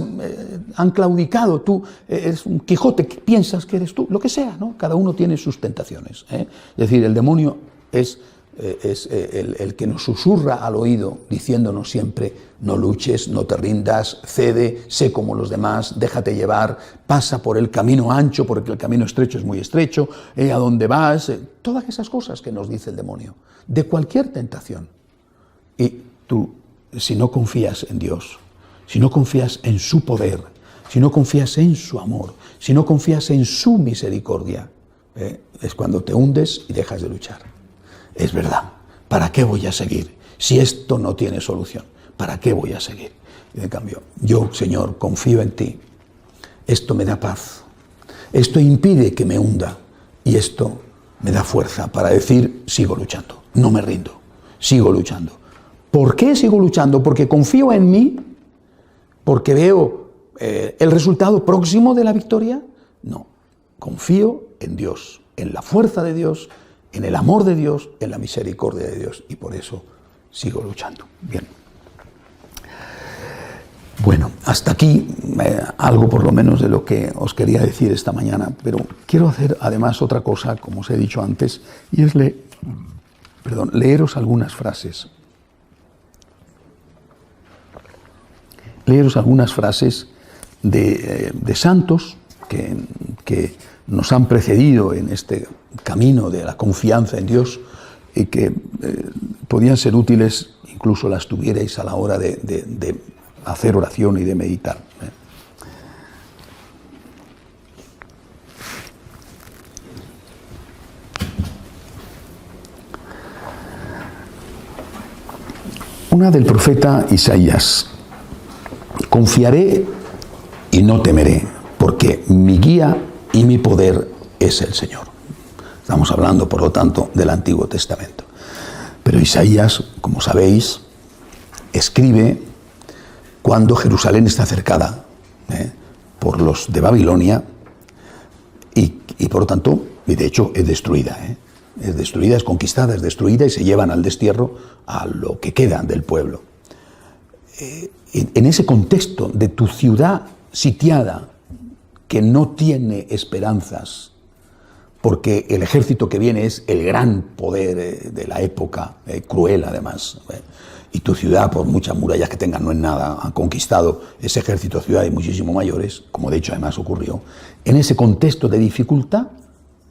han claudicado, tú eres un Quijote, ¿qué piensas que eres tú? Lo que sea, ¿no? Cada uno tiene sus tentaciones. Es decir, el demonio es el que nos susurra al oído diciéndonos siempre no luches, no te rindas, cede, sé como los demás, déjate llevar, pasa por el camino ancho porque el camino estrecho es muy estrecho, a dónde vas, todas esas cosas que nos dice el demonio, de cualquier tentación. Y tú, si no confías en Dios, si no confías en su poder, si no confías en su amor, si no confías en su misericordia, es cuando te hundes y dejas de luchar. Es verdad, ¿para qué voy a seguir? Si esto no tiene solución, ¿para qué voy a seguir? Y en cambio, yo, Señor, confío en ti. Esto me da paz. Esto impide que me hunda. Y esto me da fuerza para decir, sigo luchando. No me rindo. Sigo luchando. ¿Por qué sigo luchando? ¿Porque confío en mí? ¿Porque veo el resultado próximo de la victoria? No. Confío en Dios, en la fuerza de Dios, en el amor de Dios, en la misericordia de Dios, y por eso sigo luchando. Bien. Bueno, hasta aquí algo por lo menos de lo que os quería decir esta mañana, pero quiero hacer además otra cosa, como os he dicho antes, y es leeros algunas frases. Leeros algunas frases de santos que nos han precedido en este camino de la confianza en Dios y que podían ser útiles, incluso las tuvierais a la hora de hacer oración y de meditar. Una del profeta Isaías. Confiaré y no temeré, porque mi guía y mi poder es el Señor. Estamos hablando, por lo tanto, del Antiguo Testamento. Pero Isaías, como sabéis, escribe cuando Jerusalén está cercada por los de Babilonia y por lo tanto, y de hecho es destruida. Es destruida, es conquistada, es destruida y se llevan al destierro a lo que queda del pueblo. En ese contexto de tu ciudad sitiada que no tiene esperanzas, porque el ejército que viene es el gran poder de la época, cruel además, y tu ciudad, por muchas murallas que tenga, no es nada, ha conquistado ese ejército ciudades muchísimo mayores, como de hecho además ocurrió. En ese contexto de dificultad,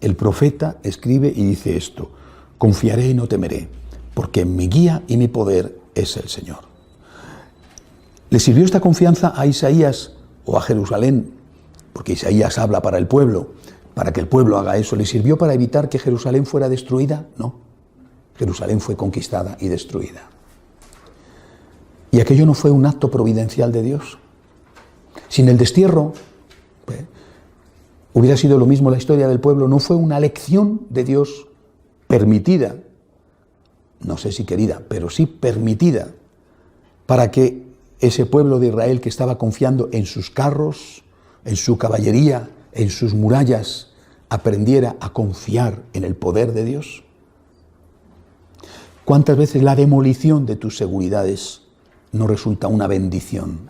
el profeta escribe y dice esto: confiaré y no temeré, porque mi guía y mi poder es el Señor. ¿Le sirvió esta confianza a Isaías o a Jerusalén? Porque Isaías habla para el pueblo, para que el pueblo haga eso. ¿Le sirvió para evitar que Jerusalén fuera destruida? No. Jerusalén fue conquistada y destruida. ¿Y aquello no fue un acto providencial de Dios? Sin el destierro, hubiera sido lo mismo la historia del pueblo. ¿No fue una lección de Dios permitida? No sé si querida, pero sí permitida, para que ese pueblo de Israel que estaba confiando en sus carros, en su caballería, en sus murallas, aprendiera a confiar en el poder de Dios? ¿Cuántas veces la demolición de tus seguridades no resulta una bendición?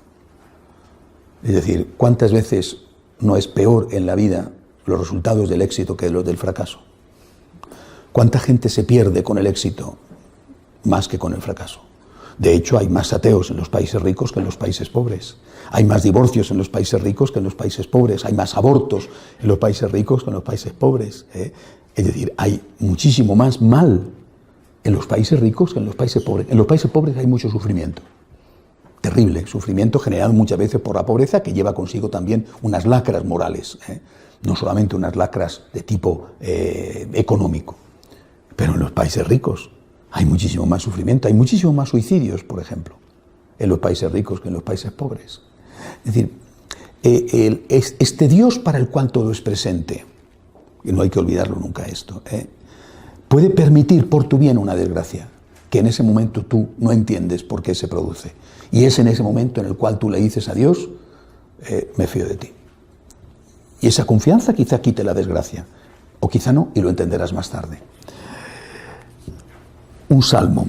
Es decir, ¿cuántas veces no es peor en la vida los resultados del éxito que los del fracaso? ¿Cuánta gente se pierde con el éxito más que con el fracaso? De hecho, hay más ateos en los países ricos que en los países pobres. Hay más divorcios en los países ricos que en los países pobres. Hay más abortos en los países ricos que en los países pobres. Es decir, hay muchísimo más mal en los países ricos que en los países pobres. En los países pobres hay mucho sufrimiento. Terrible sufrimiento generado muchas veces por la pobreza, que lleva consigo también unas lacras morales. No solamente unas lacras de tipo económico. Pero en los países ricos hay muchísimo más sufrimiento, hay muchísimo más suicidios, por ejemplo, en los países ricos que en los países pobres. Es decir, este Dios para el cual todo es presente, y no hay que olvidarlo nunca esto, puede permitir por tu bien una desgracia, que en ese momento tú no entiendes por qué se produce. Y es en ese momento en el cual tú le dices a Dios, me fío de ti. Y esa confianza quizá quite la desgracia, o quizá no, y lo entenderás más tarde. Un salmo,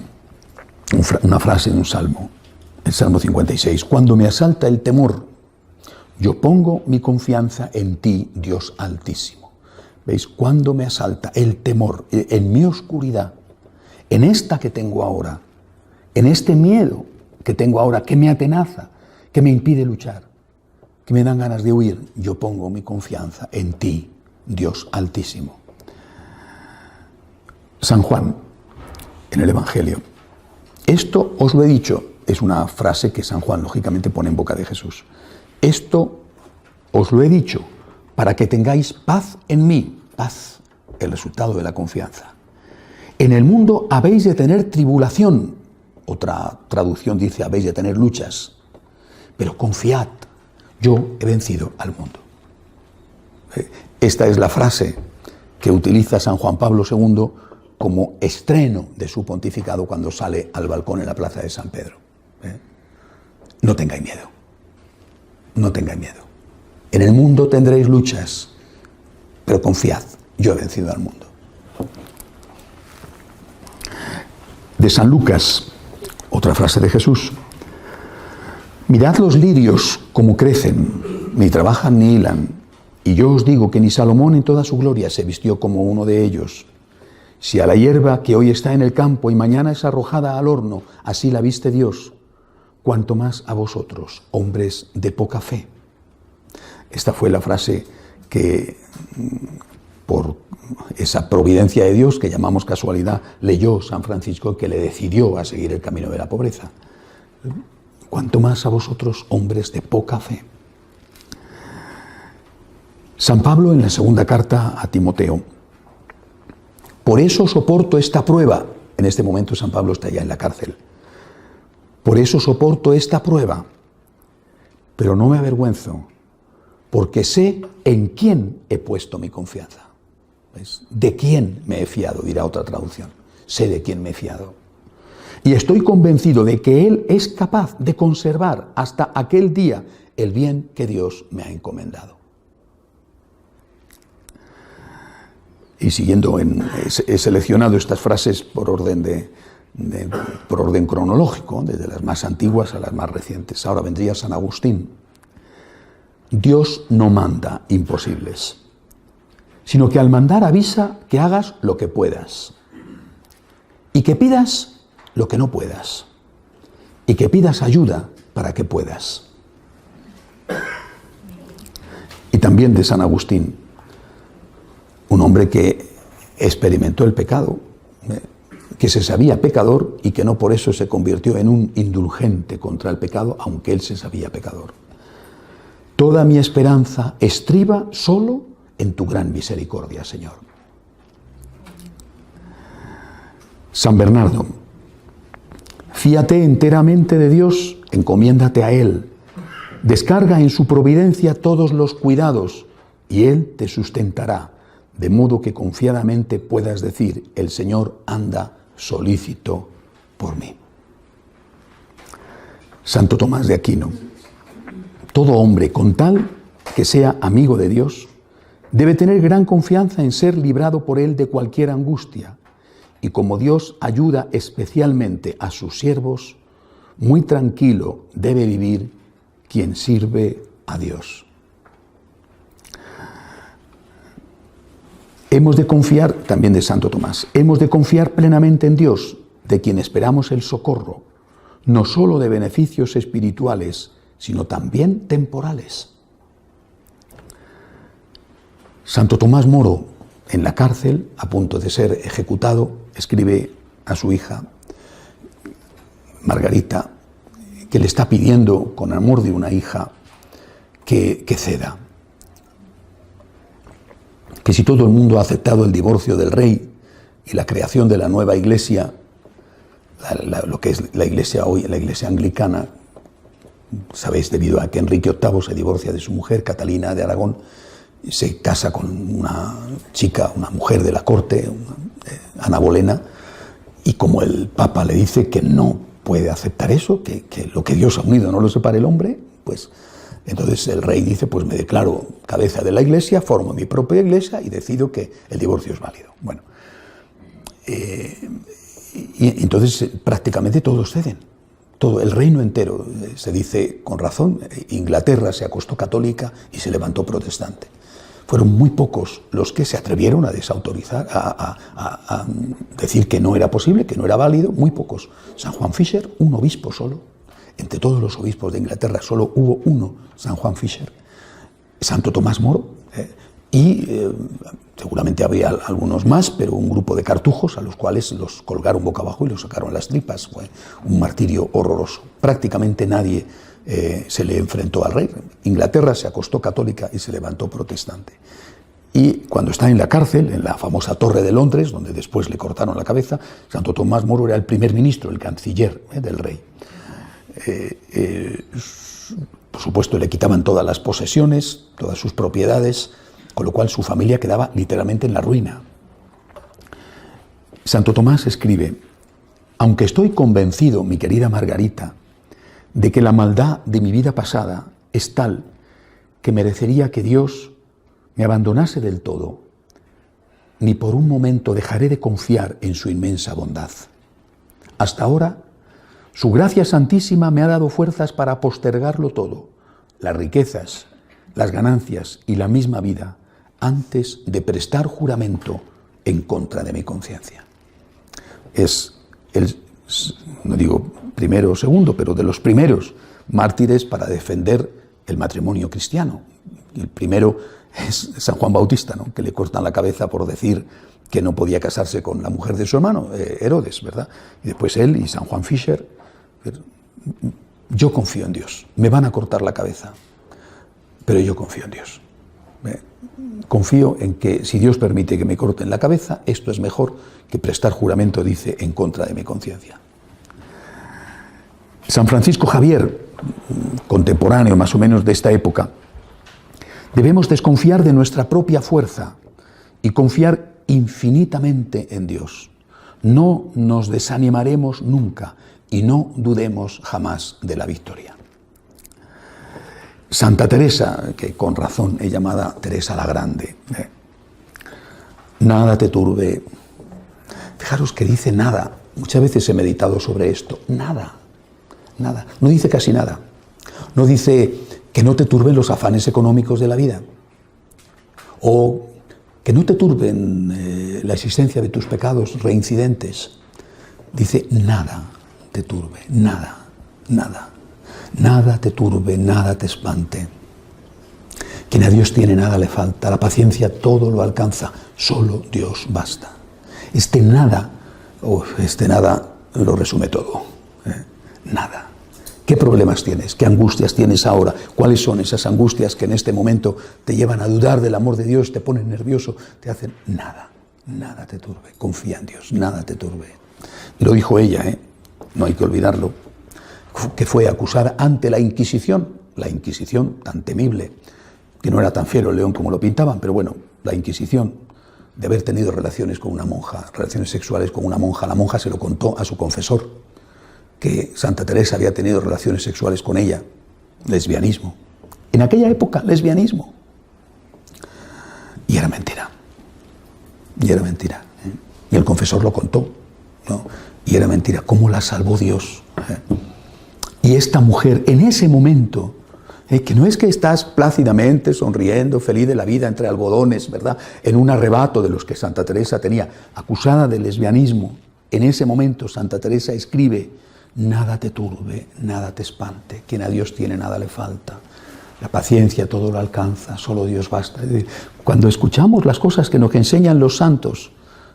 una frase de un salmo, el Salmo 56. Cuando me asalta el temor, yo pongo mi confianza en ti, Dios Altísimo. ¿Veis? Cuando me asalta el temor, en mi oscuridad, en esta que tengo ahora, en este miedo que tengo ahora, que me atenaza, que me impide luchar, que me dan ganas de huir, yo pongo mi confianza en ti, Dios Altísimo. San Juan, en el Evangelio. Esto os lo he dicho, es una frase que San Juan lógicamente pone en boca de Jesús. Esto os lo he dicho para que tengáis paz en mí. Paz, el resultado de la confianza. En el mundo habéis de tener tribulación. Otra traducción dice habéis de tener luchas. Pero confiad, yo he vencido al mundo. Esta es la frase que utiliza San Juan Pablo II como estreno de su pontificado cuando sale al balcón en la plaza de San Pedro. No tengáis miedo. No tengáis miedo. En el mundo tendréis luchas, pero confiad, yo he vencido al mundo. De San Lucas, otra frase de Jesús. Mirad los lirios como crecen, ni trabajan ni hilan, y yo os digo que ni Salomón en toda su gloria se vistió como uno de ellos. Si a la hierba que hoy está en el campo y mañana es arrojada al horno, así la viste Dios, cuanto más a vosotros, hombres de poca fe. Esta fue la frase que, por esa providencia de Dios que llamamos casualidad, leyó San Francisco, que le decidió a seguir el camino de la pobreza. Cuanto más a vosotros, hombres de poca fe. San Pablo, en la segunda carta a Timoteo: por eso soporto esta prueba. En este momento San Pablo está ya en la cárcel. Por eso soporto esta prueba, pero no me avergüenzo, porque sé en quién he puesto mi confianza. ¿Ves? De quién me he fiado, dirá otra traducción. Sé de quién me he fiado. Y estoy convencido de que Él es capaz de conservar hasta aquel día el bien que Dios me ha encomendado. Y siguiendo, he seleccionado estas frases por orden cronológico, desde las más antiguas a las más recientes. Ahora vendría San Agustín. Dios no manda imposibles, sino que al mandar avisa que hagas lo que puedas y que pidas lo que no puedas y que pidas ayuda para que puedas. Y también de San Agustín, un hombre que experimentó el pecado, que se sabía pecador y que no por eso se convirtió en un indulgente contra el pecado, aunque él se sabía pecador. Toda mi esperanza estriba solo en tu gran misericordia, Señor. San Bernardo, fíate enteramente de Dios, encomiéndate a Él, descarga en su providencia todos los cuidados y Él te sustentará, de modo que confiadamente puedas decir, el Señor anda solícito por mí. Santo Tomás de Aquino, todo hombre, con tal que sea amigo de Dios, debe tener gran confianza en ser librado por Él de cualquier angustia, y como Dios ayuda especialmente a sus siervos, muy tranquilo debe vivir quien sirve a Dios. Hemos de confiar, también de Santo Tomás, hemos de confiar plenamente en Dios, de quien esperamos el socorro, no solo de beneficios espirituales, sino también temporales. Santo Tomás Moro, en la cárcel, a punto de ser ejecutado, escribe a su hija, Margarita, que le está pidiendo, con amor de una hija, que ceda. Que si todo el mundo ha aceptado el divorcio del rey y la creación de la nueva iglesia, lo que es la iglesia hoy, la iglesia anglicana, sabéis, debido a que Enrique VIII se divorcia de su mujer, Catalina de Aragón, se casa con una chica, una mujer de la corte, Ana Bolena, y como el Papa le dice que no puede aceptar eso, que lo que Dios ha unido no lo separe el hombre, pues entonces el rey dice, pues me declaro cabeza de la iglesia, formo mi propia iglesia y decido que el divorcio es válido. Bueno, y entonces prácticamente todos ceden. Todo el reino entero, se dice con razón, Inglaterra se acostó católica y se levantó protestante. Fueron muy pocos los que se atrevieron a desautorizar, a decir que no era posible, que no era válido, muy pocos. San Juan Fisher, un obispo solo, entre todos los obispos de Inglaterra solo hubo uno, San Juan Fisher. Santo Tomás Moro, seguramente había algunos más, pero un grupo de cartujos a los cuales los colgaron boca abajo y los sacaron las tripas. Fue un martirio horroroso. Prácticamente nadie se le enfrentó al rey. Inglaterra se acostó católica y se levantó protestante. Y cuando está en la cárcel, en la famosa Torre de Londres, donde después le cortaron la cabeza, Santo Tomás Moro era el primer ministro, el canciller del rey. Por supuesto, le quitaban todas las posesiones, todas sus propiedades, con lo cual su familia quedaba literalmente en la ruina. Santo Tomás escribe, aunque estoy convencido, mi querida Margarita, de que la maldad de mi vida pasada es tal que merecería que Dios me abandonase del todo, ni por un momento dejaré de confiar en su inmensa bondad. Hasta ahora, su gracia santísima me ha dado fuerzas para postergarlo todo, las riquezas, las ganancias y la misma vida, antes de prestar juramento en contra de mi conciencia. Es el, no digo primero o segundo, pero de los primeros mártires para defender el matrimonio cristiano. El primero es San Juan Bautista, ¿no?, que le cortan la cabeza por decir que no podía casarse con la mujer de su hermano, Herodes, ¿verdad? Y después él y San Juan Fisher. Yo confío en Dios. Me van a cortar la cabeza, pero yo confío en Dios. Confío en que si Dios permite que me corten la cabeza, esto es mejor que prestar juramento, dice, en contra de mi conciencia. San Francisco Javier, contemporáneo más o menos de esta época, debemos desconfiar de nuestra propia fuerza y confiar infinitamente en Dios. No nos desanimaremos nunca y no dudemos jamás de la victoria. Santa Teresa, que con razón es llamada Teresa la Grande, nada te turbe. Fijaros que dice nada. Muchas veces he meditado sobre esto. Nada. Nada. No dice casi nada. No dice que no te turben los afanes económicos de la vida. O que no te turben la existencia de tus pecados reincidentes. Dice nada te turbe. Nada. Nada. Nada te turbe, nada te espante. Quien a Dios tiene nada le falta. La paciencia todo lo alcanza. Solo Dios basta. Este nada lo resume todo. Nada. ¿Qué problemas tienes? ¿Qué angustias tienes ahora? ¿Cuáles son esas angustias que en este momento te llevan a dudar del amor de Dios, te ponen nervioso, te hacen nada? Nada te turbe. Confía en Dios, nada te turbe. Lo dijo ella, no hay que olvidarlo, que fue acusada ante la Inquisición tan temible, que no era tan fiero el león como lo pintaban, pero bueno, la Inquisición, de haber tenido relaciones con una monja, relaciones sexuales con una monja. La monja se lo contó a su confesor, que Santa Teresa había tenido relaciones sexuales con ella. Lesbianismo. En aquella época, lesbianismo. Y era mentira. Y era mentira. Y el confesor lo contó, ¿no? Y era mentira. ¿Cómo la salvó Dios? Y esta mujer, en ese momento, que no es que estás plácidamente sonriendo, feliz de la vida entre algodones, ¿verdad? En un arrebato de los que Santa Teresa tenía, acusada de lesbianismo. En ese momento Santa Teresa escribe: nada te turbe, nada te espante, quien a Dios tiene nada le falta. La paciencia todo lo alcanza, solo Dios basta. Cuando escuchamos las cosas que nos enseñan los santos,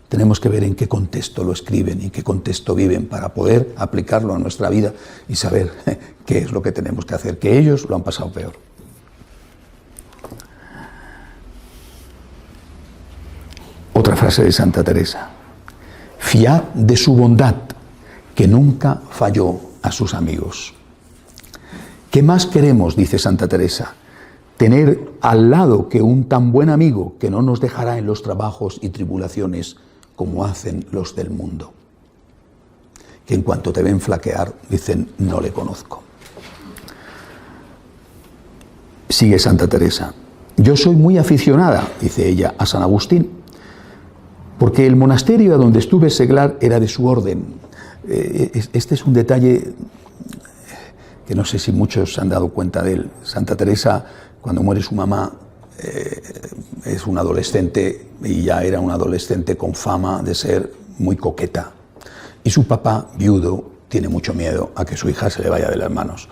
tenemos que ver en qué contexto lo escriben y en qué contexto viven para poder aplicarlo a nuestra vida y saber qué es lo que tenemos que hacer, que ellos lo han pasado peor. Otra frase de Santa Teresa: fiad de su bondad, que nunca falló a sus amigos. ¿Qué más queremos, dice Santa Teresa? Tener al lado que un tan buen amigo que no nos dejará en los trabajos y tribulaciones como hacen los del mundo, que en cuanto te ven flaquear dicen: no le conozco. Sigue Santa Teresa: yo soy muy aficionada, dice ella, a San Agustín, porque el monasterio a donde estuve seglar era de su orden. Este es un detalle que no sé si muchos se han dado cuenta de él. Santa Teresa, cuando muere su mamá, es una adolescente, y ya era una adolescente con fama de ser muy coqueta. Y su papá, viudo, tiene mucho miedo a que su hija se le vaya de las manos.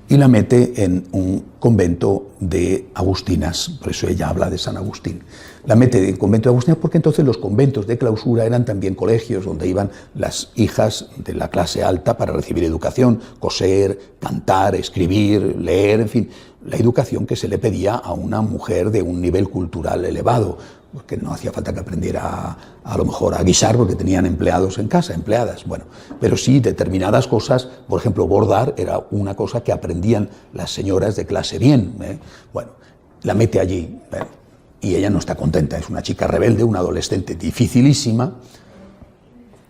Y la mete en un convento de agustinas, por eso ella habla de San Agustín. La mete en convento de agustinas porque entonces los conventos de clausura eran también colegios donde iban las hijas de la clase alta para recibir educación, coser, cantar, escribir, leer, en fin, la educación que se le pedía a una mujer de un nivel cultural elevado, porque no hacía falta que aprendiera a lo mejor a guisar porque tenían empleados en casa, empleadas, bueno, pero sí determinadas cosas, por ejemplo bordar era una cosa que aprendían las señoras de clase bien, bueno, la mete allí, y ella no está contenta, es una chica rebelde, una adolescente dificilísima.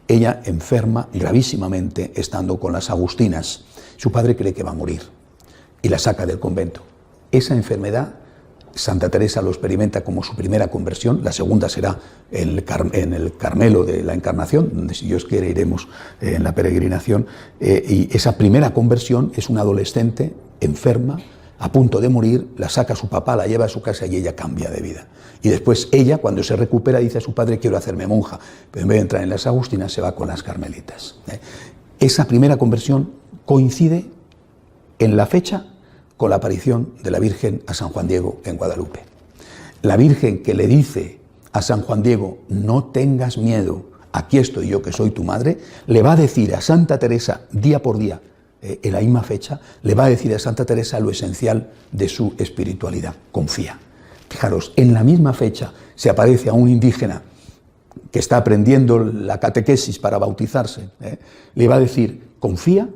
Ella enferma gravísimamente estando con las agustinas, su padre cree que va a morir y la saca del convento. Esa enfermedad Santa Teresa lo experimenta como su primera conversión, la segunda será en el Carmelo de la Encarnación, donde si Dios quiere iremos en la peregrinación, y esa primera conversión es una adolescente enferma, a punto de morir, la saca su papá, la lleva a su casa y ella cambia de vida. Y después ella, cuando se recupera, dice a su padre: quiero hacerme monja, pero en vez de entrar en las agustinas se va con las carmelitas. Esa primera conversión coincide en la fecha con la aparición de la Virgen a San Juan Diego en Guadalupe. La Virgen que le dice a San Juan Diego: no tengas miedo, aquí estoy yo que soy tu madre, le va a decir a Santa Teresa día por día, en la misma fecha, le va a decir a Santa Teresa lo esencial de su espiritualidad: confía. Fijaros, en la misma fecha se aparece a un indígena que está aprendiendo la catequesis para bautizarse, le va a decir: confía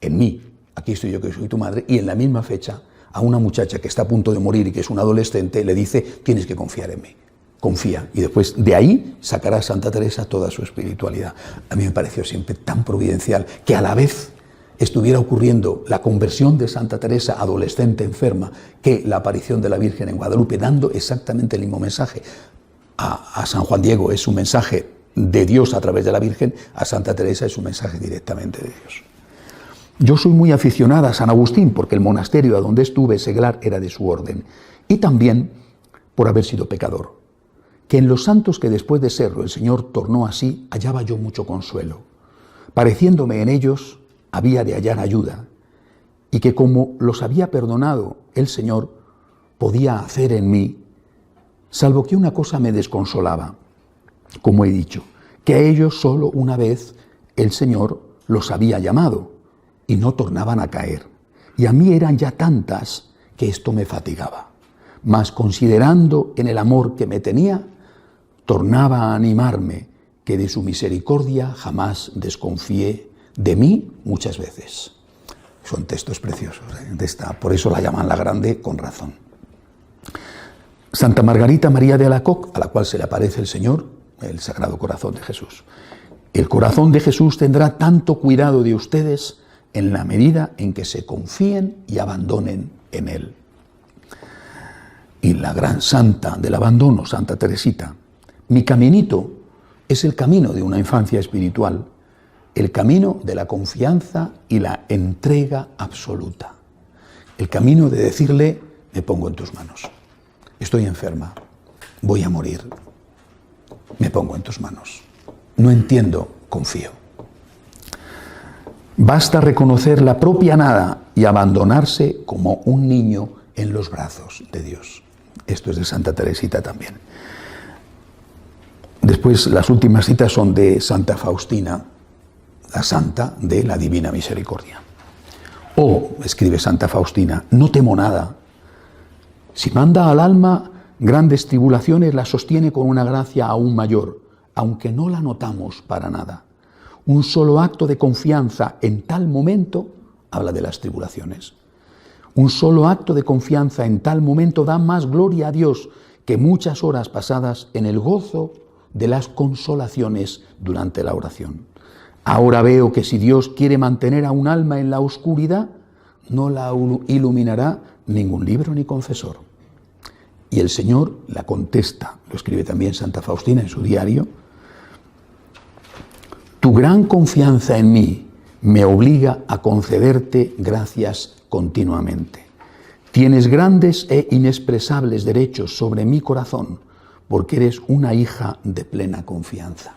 en mí, aquí estoy yo que soy tu madre, y en la misma fecha a una muchacha que está a punto de morir y que es una adolescente le dice, tienes que confiar en mí, confía. Y después de ahí sacará Santa Teresa toda su espiritualidad. A mí me pareció siempre tan providencial que a la vez estuviera ocurriendo la conversión de Santa Teresa, adolescente enferma, que la aparición de la Virgen en Guadalupe, dando exactamente el mismo mensaje. A San Juan Diego es un mensaje de Dios a través de la Virgen, a Santa Teresa es un mensaje directamente de Dios. Yo soy muy aficionada a San Agustín porque el monasterio a donde estuve, Seglar, era de su orden, y también por haber sido pecador. Que en los santos que después de serlo el Señor tornó así, hallaba yo mucho consuelo, pareciéndome en ellos había de hallar ayuda, y que como los había perdonado el Señor, podía hacer en mí, salvo que una cosa me desconsolaba, como he dicho, que a ellos solo una vez el Señor los había llamado, y no tornaban a caer, y a mí eran ya tantas que esto me fatigaba. Mas considerando en el amor que me tenía, tornaba a animarme, que de su misericordia jamás desconfié de mí muchas veces. Son textos preciosos, por eso la llaman la Grande con razón. Santa Margarita María de Alacoque, a la cual se le aparece el Señor, el Sagrado Corazón de Jesús. El corazón de Jesús tendrá tanto cuidado de ustedes en la medida en que se confíen y abandonen en Él. Y la gran santa del abandono, Santa Teresita, mi caminito es el camino de una infancia espiritual, el camino de la confianza y la entrega absoluta, el camino de decirle, me pongo en tus manos, estoy enferma, voy a morir, me pongo en tus manos, no entiendo, confío. Basta reconocer la propia nada y abandonarse como un niño en los brazos de Dios. Esto es de Santa Teresita también. Después, las últimas citas son de Santa Faustina, la santa de la Divina Misericordia. Oh, escribe Santa Faustina, no temo nada. Si manda al alma grandes tribulaciones, la sostiene con una gracia aún mayor, aunque no la notamos para nada. Un solo acto de confianza en tal momento, habla de las tribulaciones, un solo acto de confianza en tal momento da más gloria a Dios que muchas horas pasadas en el gozo de las consolaciones durante la oración. Ahora veo que si Dios quiere mantener a un alma en la oscuridad, no la iluminará ningún libro ni confesor. Y el Señor la contesta, lo escribe también Santa Faustina en su diario, tu gran confianza en mí me obliga a concederte gracias continuamente. Tienes grandes e inexpresables derechos sobre mi corazón, porque eres una hija de plena confianza.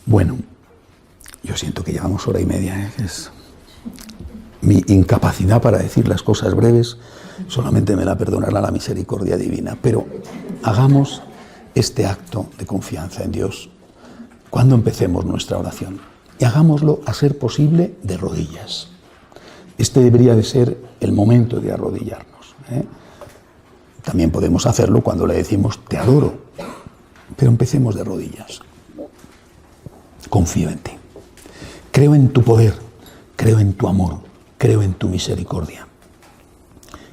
Bueno, yo siento que llevamos hora y media, es mi incapacidad para decir las cosas breves, solamente me la perdonará la misericordia divina, pero hagamos este acto de confianza en Dios cuando empecemos nuestra oración, y hagámoslo a ser posible de rodillas. Este debería de ser el momento de arrodillarnos, También podemos hacerlo cuando le decimos te adoro, pero empecemos de rodillas. Confío en ti, creo en tu poder, creo en tu amor, creo en tu misericordia.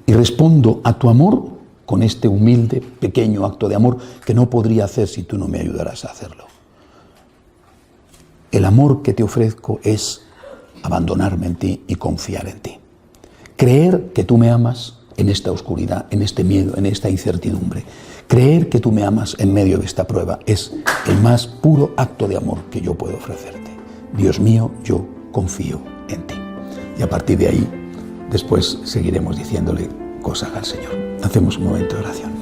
Y respondo a tu amor con este humilde, pequeño acto de amor que no podría hacer si tú no me ayudaras a hacerlo. El amor que te ofrezco es abandonarme en ti y confiar en ti. Creer que tú me amas en esta oscuridad, en este miedo, en esta incertidumbre. Creer que tú me amas en medio de esta prueba es el más puro acto de amor que yo puedo ofrecerte. Dios mío, yo confío en ti. Y a partir de ahí, después seguiremos diciéndole cosas al Señor. Hacemos un momento de oración.